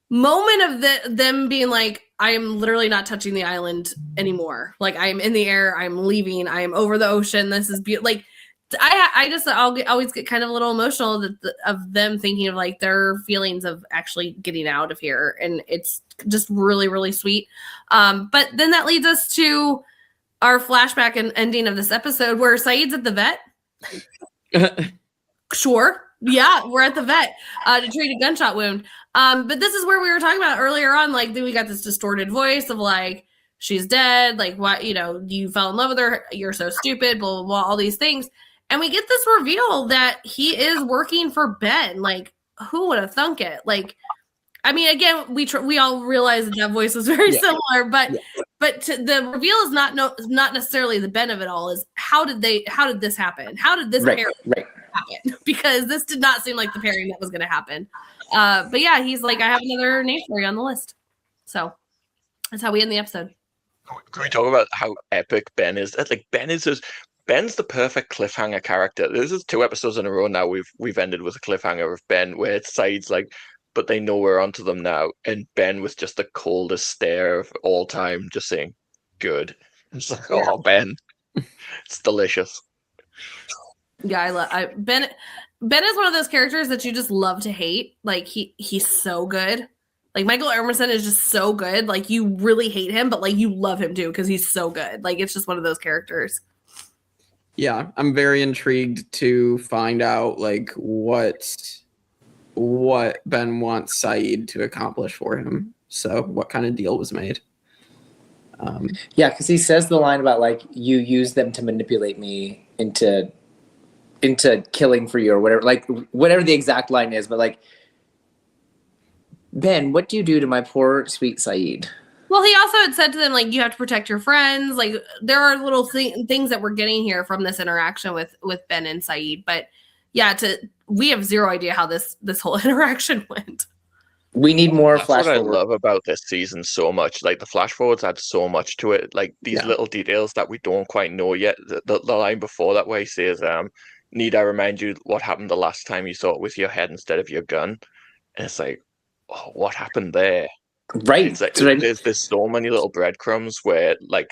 moment of them being like, I am literally not touching the island anymore. Like, I am in the air. I'm leaving. I am over the ocean. This is beautiful. Like, I'll always get kind of a little emotional of them thinking of like their feelings of actually getting out of here. And it's just really, really sweet. But then that leads us to our flashback and ending of this episode where Sayid's at the vet. Sure. Yeah, we're at the vet to treat a gunshot wound. But this is where we were talking about earlier on, like, we got this distorted voice of like, she's dead. Like, what, you fell in love with her. You're so stupid, blah, blah, blah, all these things. And we get this reveal that he is working for Ben. Like, who would have thunk it? Like, I mean, again, we all realize that voice was very similar, but the reveal is not necessarily the Ben of it all. Is how did this happen? How did this pairing happen? Because this did not seem like the pairing that was going to happen. But yeah, he's like, I have another name for you on the list. So that's how we end the episode. Can we talk about how epic Ben is? Like, Ben's the perfect cliffhanger character. This is 2 episodes in a row now. We've ended with a cliffhanger of Ben, where it's Sayid's like, but they know we're onto them now, and Ben with just the coldest stare of all time, just saying, "Good." It's like, oh, Ben. It's delicious. Yeah, Ben is one of those characters that you just love to hate. Like he's so good. Like Michael Emerson is just so good. Like you really hate him, but like you love him too because he's so good. Like it's just one of those characters. Yeah, I'm very intrigued to find out like what Ben wants Sayid to accomplish for him. So what kind of deal was made? Yeah, because he says the line about like you use them to manipulate me into killing for you or whatever, like whatever the exact line is, but like, Ben, what do you do to my poor sweet Sayid? Well, he also had said to them like you have to protect your friends. Like there are little things that we're getting here from this interaction with Ben and Sayid, but yeah, we have zero idea how this whole interaction went. We need more That's flash what forward. I love about this season so much. Like the flash forwards add so much to it. Like these little details that we don't quite know yet. The line before that where he says, "Need I remind you what happened the last time you saw it with your head instead of your gun?" And it's like, oh, what happened there? Right. It's like right. there's so many little breadcrumbs where like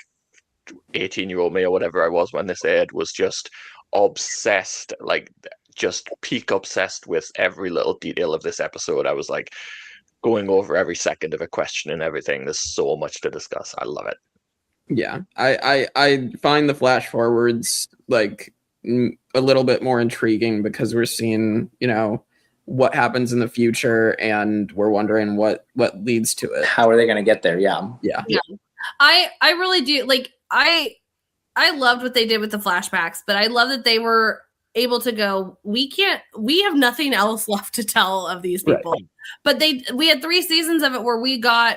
18-year-old me or whatever I was when this aired was just obsessed, like just peak obsessed with every little detail of this episode. I was like going over every second of a question and everything. There's so much to discuss. I love it. Yeah, I find the flash forwards like a little bit more intriguing because we're seeing, you know, what happens in the future and we're wondering what leads to it. How are they going to get there? Yeah. I really do. Like I loved what they did with the flashbacks, but I love that they were able to go, we have nothing else left to tell of these people. Right. But we had 3 seasons of it where we got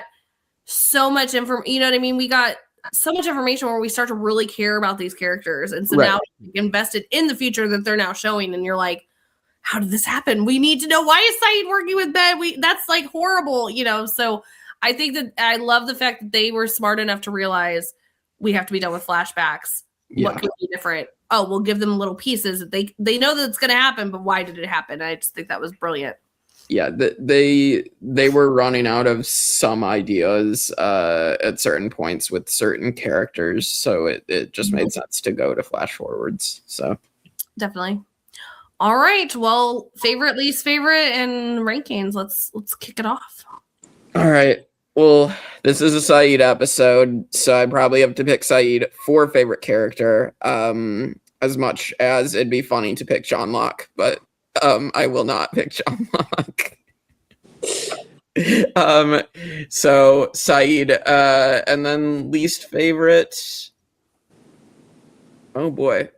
so much information, you know what I mean? We got so much information where we start to really care about these characters. And so now we invested in the future that they're now showing. And you're like, how did this happen? We need to know, why is Sayid working with Ben? That's like horrible, you know? So I think that I love the fact that they were smart enough to realize we have to be done with flashbacks. Yeah. What could be different? Oh, we'll give them little pieces. They know that it's going to happen, but why did it happen? I just think that was brilliant. Yeah, they were running out of some ideas at certain points with certain characters, so it just made sense to go to flash forwards. So definitely. All right. Well, favorite, least favorite, and rankings. Let's kick it off. All right. Well, this is a Sayid episode, so I probably have to pick Sayid for favorite character. As much as it'd be funny to pick John Locke, but I will not pick John Locke. So Sayid, and then least favorite. Oh boy.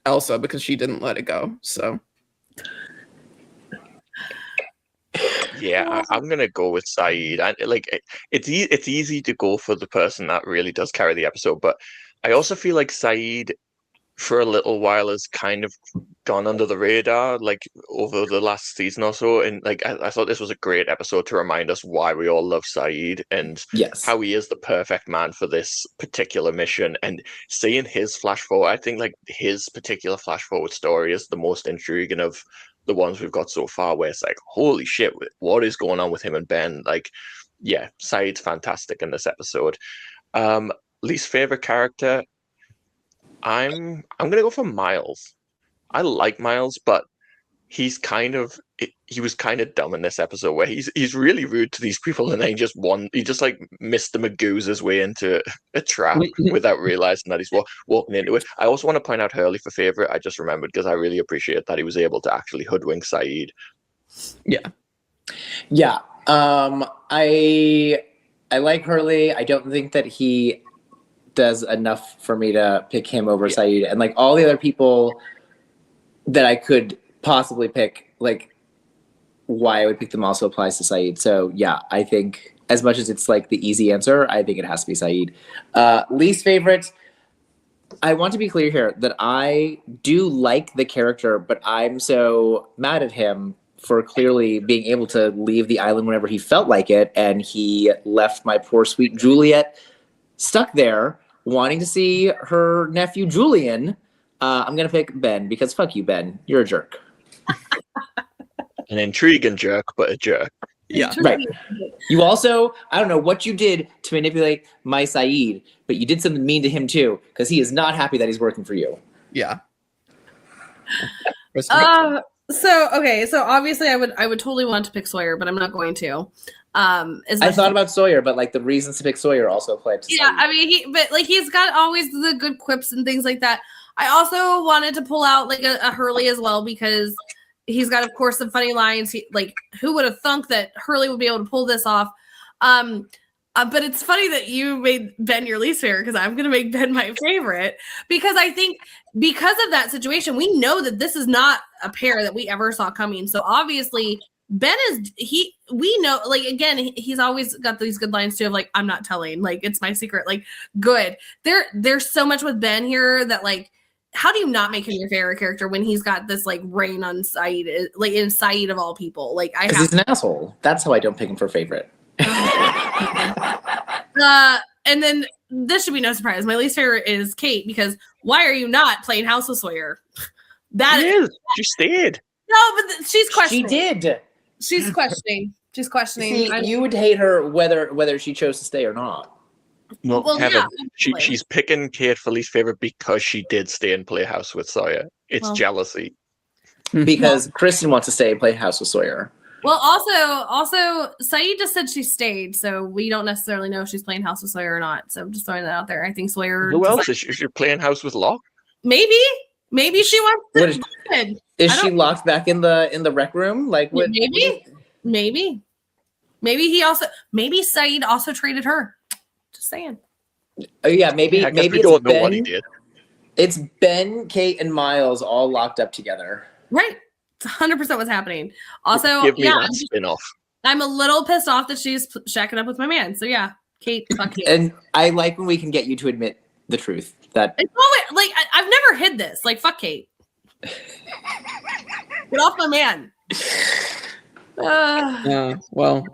Elsa, because she didn't let it go. So yeah, I'm gonna go with Sayid. It's easy to go for the person that really does carry the episode, but I also feel like Sayid for a little while has kind of gone under the radar, like over the last season or so. And like I thought this was a great episode to remind us why we all love Sayid and how he is the perfect man for this particular mission. And seeing his flash forward, I think like his particular flash forward story is the most intriguing of the ones we've got so far, where it's like, holy shit, what is going on with him and Ben? Like, yeah, Sayid's fantastic in this episode. Least favorite character, I'm gonna go for Miles. I like Miles, but he was kind of dumb in this episode where he's really rude to these people, and then he just like Mr. Magoo's his way into a trap without realizing that he's walking into it. I also want to point out Hurley for favorite. I just remembered because I really appreciate that he was able to actually hoodwink Sayid. Yeah. I like Hurley. I don't think that he does enough for me to pick him over Sayid, and like all the other people that I could possibly pick, like why I would pick them also applies to Sayid. So yeah, I think as much as it's like the easy answer, I think it has to be Sayid. Least favorite, I want to be clear here that I do like the character, but I'm so mad at him for clearly being able to leave the island whenever he felt like it, and he left my poor sweet Juliet stuck there wanting to see her nephew Julian. I'm going to pick Ben because fuck you, Ben. You're a jerk. An intriguing jerk, but a jerk. Yeah. Right. You also, I don't know what you did to manipulate my Sayid, but you did something mean to him too, because he is not happy that he's working for you. Yeah. So obviously I would totally want to pick Sawyer, but I'm not going to. I thought about Sawyer, but like the reasons to pick Sawyer also apply to yeah, Sayid. I mean he's got always the good quips and things like that. I also wanted to pull out like a Hurley as well, because he's got, of course, some funny lines. Who would have thunk that Hurley would be able to pull this off? But it's funny that you made Ben your least favorite, because I'm going to make Ben my favorite, because I think because of that situation, we know that this is not a pair that we ever saw coming. So obviously Ben we know, like, again, he's always got these good lines too of like, I'm not telling, like, it's my secret, like, good. There's so much with Ben here that, like, how do you not make him your favorite character when he's got this like reign on Sayid, like in Sayid of all people? Like, because he's an asshole. That's how I don't pick him for favorite. And then this should be no surprise. My least favorite is Kate, because why are you not playing House with Sawyer? She stayed. No, but she's questioning. She did. She's questioning. She's questioning. See, you would hate her whether she chose to stay or not. Well, Kevin, she's picking Kate for least favorite because she did stay and play House with Sawyer. It's jealousy. Because Kristin wants to stay and play House with Sawyer. Well, also, Sayid just said she stayed, so we don't necessarily know if she's playing House with Sawyer or not. So I'm just throwing that out there. I think Sawyer. Who else is she playing House with Locke? Maybe she wants to. Is she locked back in the rec room? Like, what? Maybe Sayid also traded her. Just saying. Oh yeah, maybe we don't know what he did. It's Ben, Kate, and Miles all locked up together. Right. It's 100% what's happening. Also, give me that spin-off. I'm a little pissed off that she's shacking up with my man. So yeah, Kate, fuck you. And I like when we can get you to admit the truth. That it's always like I've never hid this. Like, fuck Kate. Get off my man. Well,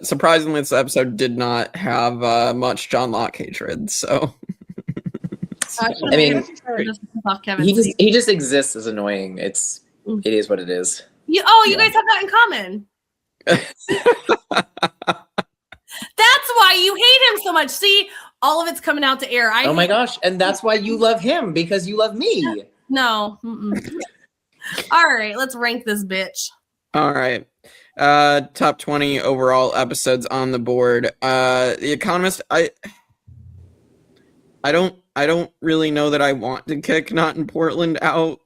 surprisingly, this episode did not have much John Locke hatred. So, I mean, he just exists as annoying. It is what it is. You guys have that in common. That's why you hate him so much. See, all of it's coming out to air. Oh my gosh, and that's why you love him, because you love me. No. All right, let's rank this bitch. All right. Top 20 overall episodes on the board. The Economist, I don't really know that I want to kick Not in Portland out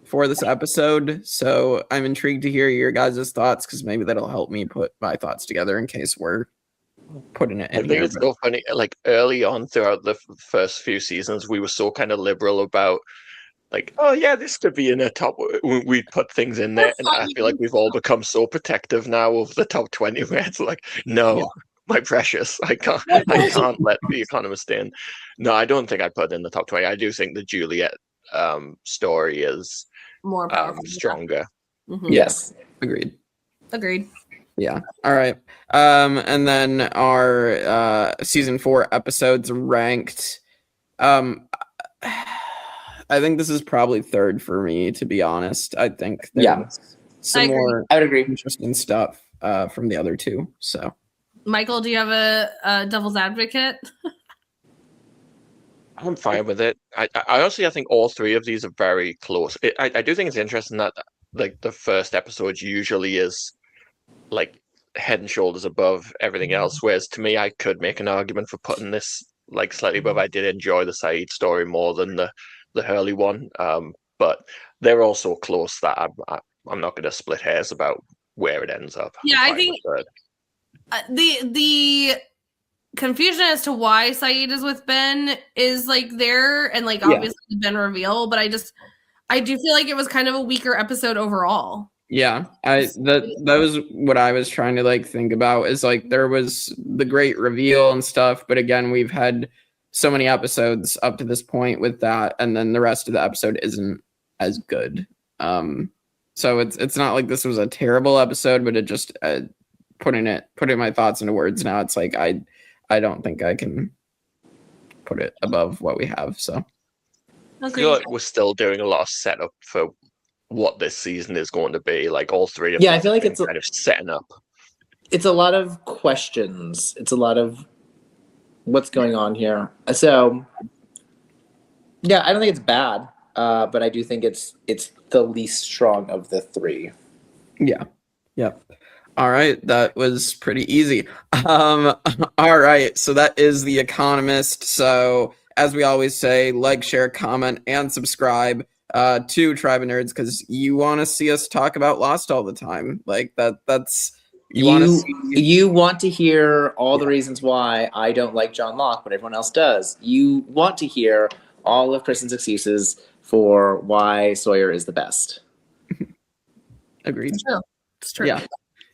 for this episode, so I'm intrigued to hear your guys' thoughts, because maybe that'll help me put my thoughts together in case we're putting it in. I think it's so funny, like early on throughout the first few seasons, we were so kind of liberal about, like, oh yeah, this could be in a top. We'd put things in there, and I feel like we've all become so protective now of the top 20, where it's like, no, my precious, I can't let The Economist in. No, I don't think I put it in the top 20. I do think the Juliet story is more powerful, stronger. Mm-hmm. Yes, agreed. Yeah. All right. And then our season 4 episodes ranked. I think this is probably third for me, to be honest. I think there's some more I would agree. interesting stuff from the other two. So, Michael, do you have a devil's advocate? I'm fine with it. I honestly, I think all three of these are very close. I do think it's interesting that like the first episode usually is like head and shoulders above everything else, whereas to me, I could make an argument for putting this like slightly above. I did enjoy the Sayid story more than the Hurley one, but they're all so close that I'm not going to split hairs about where it ends up. Yeah, I think the confusion as to why Sayid is with Ben is like there, and like obviously the Ben reveal, but I do feel like it was kind of a weaker episode overall. Yeah, that was what I was trying to like think about, is like there was the great reveal and stuff, but again, we've had so many episodes up to this point with that, and then the rest of the episode isn't as good. So it's not like this was a terrible episode, but it just putting my thoughts into words now, it's like I don't think I can put it above what we have. So I feel like we're still doing a lot of setup for what this season is going to be. Like all three of Yeah, I them feel like have it's been kind of setting up. It's a lot of questions. It's a lot of what's going on here. So, yeah, I don't think it's bad, but I do think it's the least strong of the three. Yeah. Yep. All right, that was pretty easy. All right, so that is The Economist. So, as we always say, like, share, comment, and subscribe to Tribe of Nerds because you want to see us talk about Lost all the time. Like that's You want to hear all the reasons why I don't like John Locke, but everyone else does. You want to hear all of Kristin's excuses for why Sawyer is the best. Agreed. It's true. Yeah.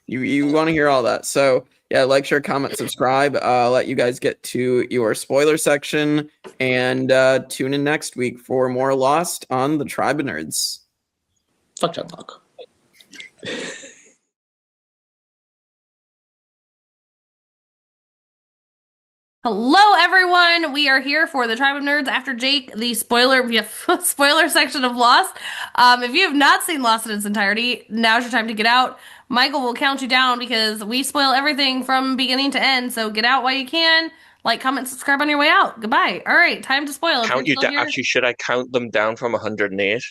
You want to hear all that. So yeah, like, share, comment, subscribe. Let you guys get to your spoiler section and tune in next week for more Lost on the Tribe of Nerds. Fuck John Locke. Hello, everyone. We are here for the Tribe of Nerds after Jake, the spoiler section of Lost. If you have not seen Lost in its entirety, now's your time to get out. Michael will count you down because we spoil everything from beginning to end. So get out while you can. Like, comment, subscribe on your way out. Goodbye. All right, time to spoil. Count you down. Actually, should I count them down from 108?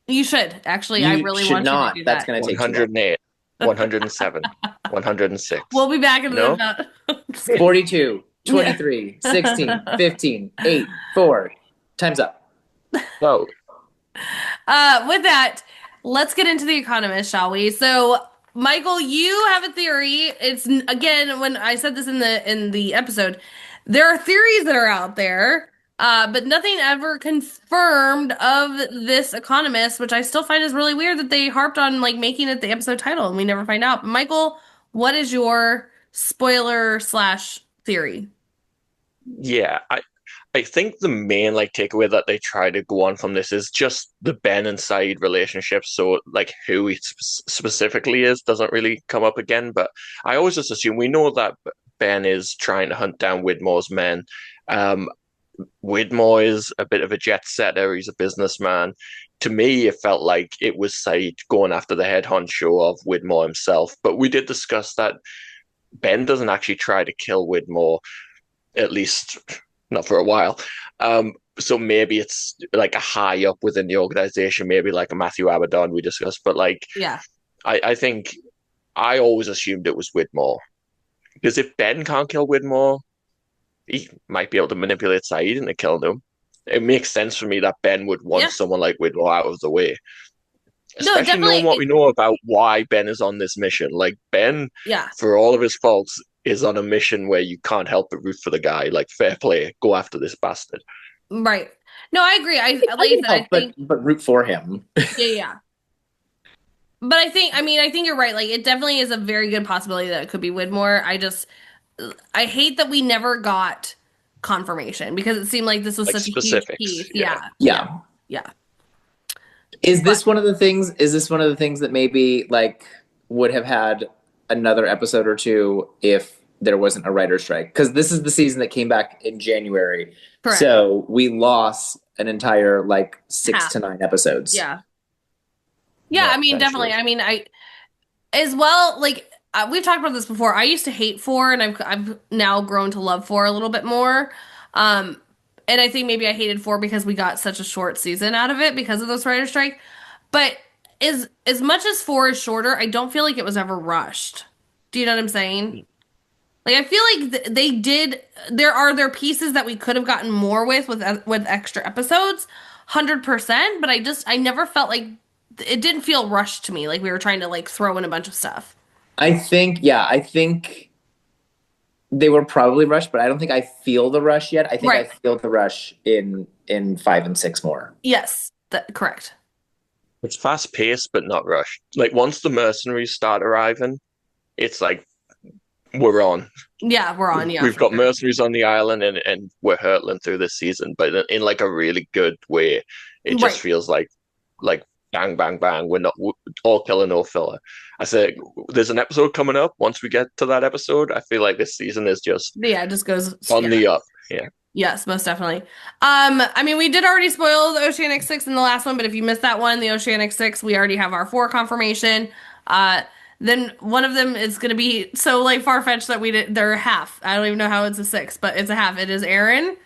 You should. Actually, I really want you to do that. That's going to take 108, 107, 106. We'll be back in No? the 42, 23, 16, 15, 8, 4. Time's up. No. With that, let's get into The Economist, shall we? So, Michael, you have a theory. It's, again, when I said this in the episode, there are theories that are out there, but nothing ever confirmed of this Economist, which I still find is really weird that they harped on like making it the episode title and we never find out. But Michael, what is your spoiler/theory? Yeah, I think the main like takeaway that they try to go on from this is just the Ben and Sayid relationship. So like who he specifically is doesn't really come up again. But I always just assume we know that Ben is trying to hunt down Widmore's men. Widmore is a bit of a jet setter. He's a businessman. To me, it felt like it was Sayid going after the head honcho of Widmore himself. But we did discuss that Ben doesn't actually try to kill Widmore, at least not for a while. So maybe it's like a high up within the organization, maybe like a Matthew Abaddon we discussed. But like, Yeah, I think I always assumed it was Widmore. Because if Ben can't kill Widmore, he might be able to manipulate Sayid into killing him. It makes sense for me that Ben would want someone like Widmore out of the way. Especially knowing what we know about why Ben is on this mission. Like, Ben, for all of his faults, is on a mission where you can't help but root for the guy. Like, fair play, go after this bastard. Right. No, I agree. I think, but root for him. Yeah. But I think you're right. Like, it definitely is a very good possibility that it could be Widmore. I hate that we never got confirmation because it seemed like this was such a huge piece. Yeah. Is this one of the things that maybe like would have had another episode or two if there wasn't a writer's strike? Because this is the season that came back in January. Correct. So we lost an entire like 6 to 9 episodes. Yeah, I mean, definitely. I mean, I as well, like we've talked about this before. I used to hate 4 and I've now grown to love 4 a little bit more. And I think maybe I hated 4 because we got such a short season out of it because of those writer's strike. But as much as 4 is shorter, I don't feel like it was ever rushed. Do you know what I'm saying? Like, I feel like they did. There are pieces that we could have gotten more with extra episodes, 100%. But I never felt like it didn't feel rushed to me. Like we were trying to like throw in a bunch of stuff. I think they were probably rushed, but I don't think I feel the rush yet. I think I feel the rush in 5 and 6 more. Yes, correct. It's fast paced, but not rushed. Like once the mercenaries start arriving, it's like we're on. Yeah, we're on. Yeah, we've got mercenaries on the island, and we're hurtling through this season, but in like a really good way. It just feels like bang, bang, bang. We're not all killer, no filler. I said, there's an episode coming up. Once we get to that episode, I feel like this season is just it just goes on the up. Yeah. Yes, most definitely. I mean, we did already spoil the Oceanic Six in the last one, but if you missed that one, the Oceanic Six, we already have our 4 confirmation. Then one of them is going to be so like far-fetched that they're half. I don't even know how it's a 6, but it's a half. It is Aaron.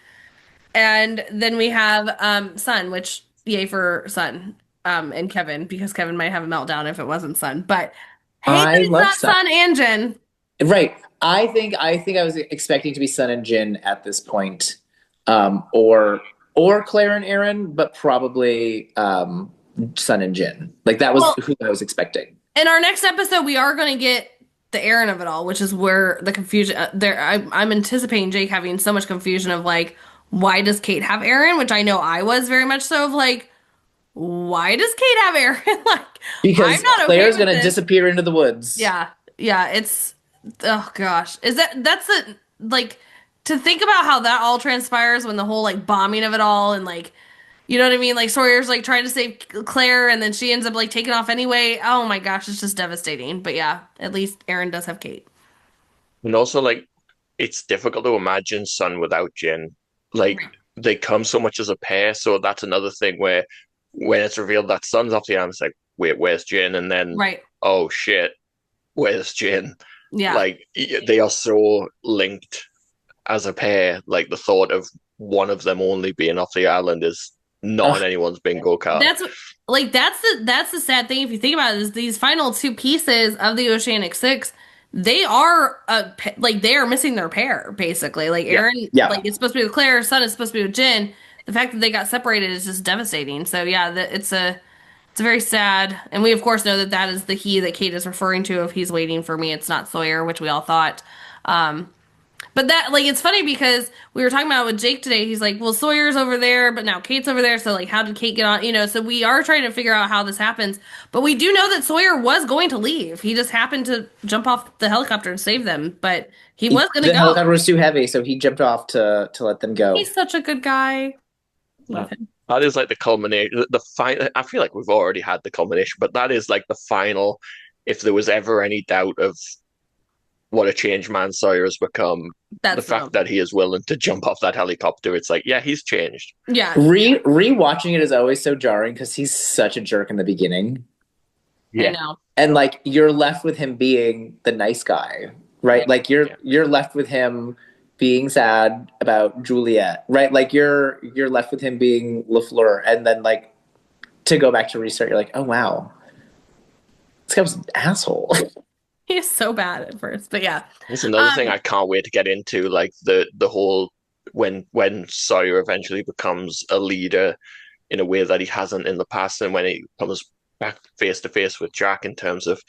And then we have Sun, which yay for Sun, and Kevin, because Kevin might have a meltdown if it wasn't Sun. But hey, that I it's love not Sun and Jin. Right. I think I was expecting to be Sun and Jin at this point, or Claire and Aaron, but probably Sun and Jin. Like that was who I was expecting. In our next episode, we are going to get the Aaron of it all, which is where the confusion there. I'm anticipating Jake having so much confusion of like, why does Kate have Aaron? Which I know I was very much so of like, why does Kate have Aaron? Like, because I'm not Claire's okay going to disappear into the woods. Yeah, it's oh gosh, that's the like to think about how that all transpires when the whole like bombing of it all and like. You know what I mean? Like Sawyer's like trying to save Claire and then she ends up like taking off anyway. Oh my gosh, it's just devastating. But yeah, at least Aaron does have Kate. And also, like, it's difficult to imagine Sun without Jin. Like, they come so much as a pair, so that's another thing where when it's revealed that Sun's off the island, it's like, wait, where's Jin? And then, oh shit, where's Jin? Yeah. Like, they are so linked as a pair. Like, the thought of one of them only being off the island is not in anyone's bingo card. That's the sad thing if you think about it is these final 2 pieces of the Oceanic Six, they are like they are missing their pair basically. Like Aaron, like it's supposed to be with Claire, Sun is supposed to be with Jin. The fact that they got separated is just devastating. So yeah, it's very sad, and we of course know that is the he that Kate is referring to. If he's waiting for me, it's not Sawyer, which we all thought. But that, like, it's funny because we were talking about it with Jake today. He's like, well, Sawyer's over there, but now Kate's over there. So, like, how did Kate get on? You know, so we are trying to figure out how this happens. But we do know that Sawyer was going to leave. He just happened to jump off the helicopter and save them. But he was going to go. The helicopter was too heavy, so he jumped off to let them go. He's such a good guy. Love him. That is like the culmination. I feel like we've already had the culmination, but that is like the final. If there was ever any doubt of what a changed man Sawyer has become, the fact that he is willing to jump off that helicopter, it's like, yeah, he's changed. Yeah. Rewatching it is always so jarring because he's such a jerk in the beginning. Yeah. I know. And like you're left with him being the nice guy, right? Like you're left with him being sad about Juliet, right? Like you're left with him being LaFleur, and then like to go back to restart, you're like, oh wow, this guy was an asshole. He's so bad at first, but yeah. It's another thing I can't wait to get into, like the whole when Sawyer eventually becomes a leader in a way that he hasn't in the past, and when he comes back face to face with Jack in terms of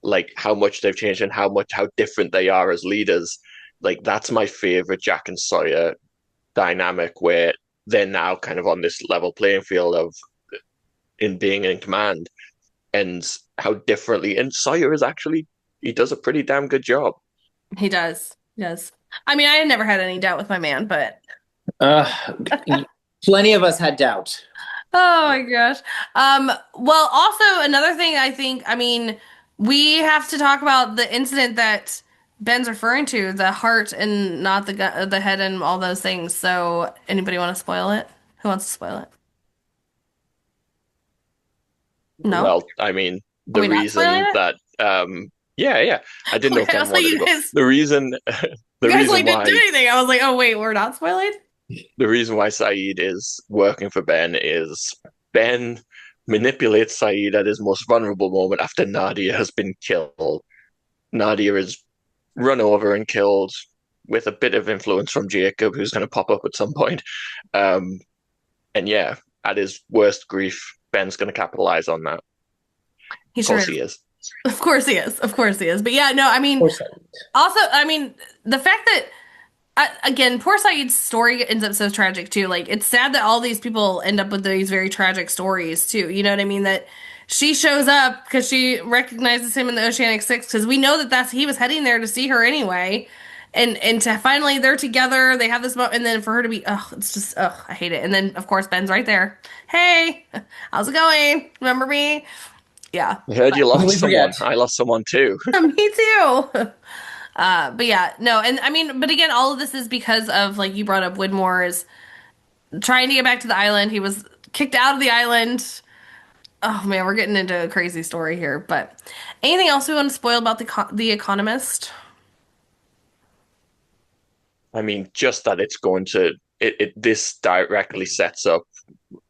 like how much they've changed and how different they are as leaders. Like that's my favorite Jack and Sawyer dynamic, where they're now kind of on this level playing field of in being in command, and how differently. And Sawyer is actually. He does a pretty damn good job. He does. Yes. I mean, I never had any doubt with my man, but plenty of us had doubt. Oh my gosh. Well, also another thing I think, I mean, we have to talk about the incident that Ben's referring to, the heart and not the head and all those things. So, anybody want to spoil it? Who wants to spoil it? No. Well, I mean, the reason that yeah. I didn't know if Ben wanted to go. The reason didn't why do anything. I was like, oh wait, we're not spoiling? The reason why Sayid is working for Ben is Ben manipulates Sayid at his most vulnerable moment after Nadia has been killed. Nadia is run over and killed with a bit of influence from Jacob, who's going to pop up at some point. And yeah, at his worst grief, Ben's going to capitalize on that. Of course he is. Of course he is. Of course he is. But yeah, no, I mean, also, I mean, the fact that, again, poor Sayid's story ends up so tragic too. Like, it's sad that all these people end up with these very tragic stories too. You know what I mean? That she shows up because she recognizes him in the Oceanic Six, because we know that he was heading there to see her anyway. And to finally they're together, they have this moment, and then for her to be, it's just, I hate it. And then, of course, Ben's right there. Hey, how's it going? Remember me? Yeah. I heard you lost someone. I lost someone too. Me too. But yeah, no, and I mean, but again, all of this is because of, like, you brought up Widmore's trying to get back to the island. He was kicked out of the island. Oh man, we're getting into a crazy story here. But anything else we want to spoil about the Economist? I mean, just that it's going to this directly sets up.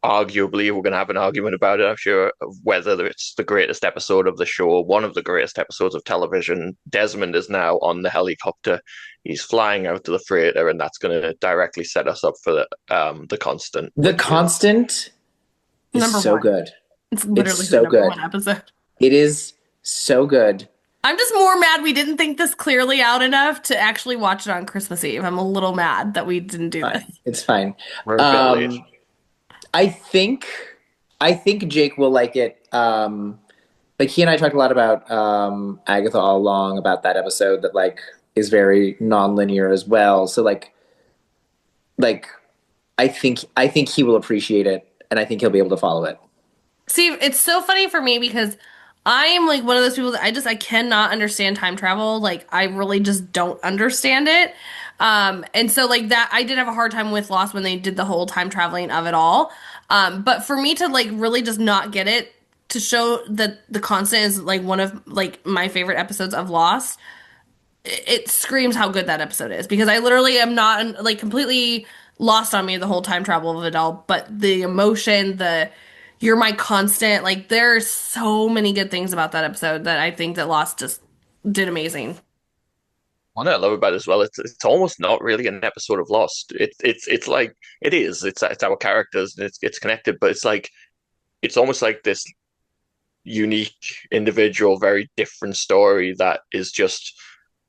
Arguably, we're going to have an argument about it, I'm sure, of whether it's the greatest episode of the show, one of the greatest episodes of television. Desmond is now on the helicopter. He's flying out to the freighter, and that's going to directly set us up for the Constant. The Constant is Number so one. good. It's literally so the number good. one episode. It is so good. I'm just more mad we didn't think this clearly out enough to actually watch it on Christmas Eve. I'm a little mad that we didn't do this. It's fine. We're a bit late. I think Jake will like it. Like, he and I talked a lot about Agatha all along, about that episode that, like, is very non-linear as well. So like I think he will appreciate it, and I think he'll be able to follow it. See, it's so funny for me because I am like one of those people that I cannot understand time travel. Like, I really just don't understand it. And so like that, I did have a hard time with Lost when they did the whole time traveling of it all. But for me to like really just not get it, to show that the Constant is like one of like my favorite episodes of Lost, it screams how good that episode is, because I literally am not like completely lost on me the whole time travel of it all, but the emotion, you're my constant, like there's so many good things about that episode that I think that Lost just did amazing. What I love about it as well, it's almost not really an episode of Lost. It's like it's our characters and it's connected, but it's like it's almost like this unique, individual, very different story that is just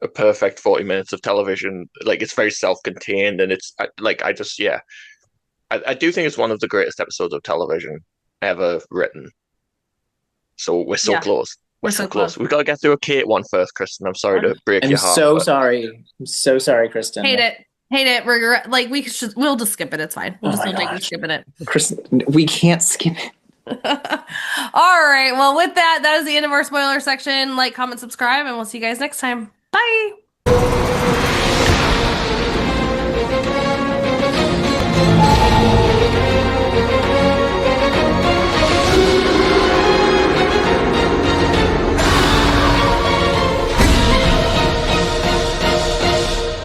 a perfect 40 minutes of television. Like, it's very self-contained, and it's like I do think it's one of the greatest episodes of television ever written. So we're so close. We're so close. We've got to get through a Kate one first, Kristin. I'm sorry to break your heart. I'm so sorry, Kristin. Hate it. Regret. Like, we'll just skip it. It's fine. We'll just take it skipping it. Kristin, we can't skip it. All right. Well, with that is the end of our spoiler section. Like, comment, subscribe, and we'll see you guys next time. Bye.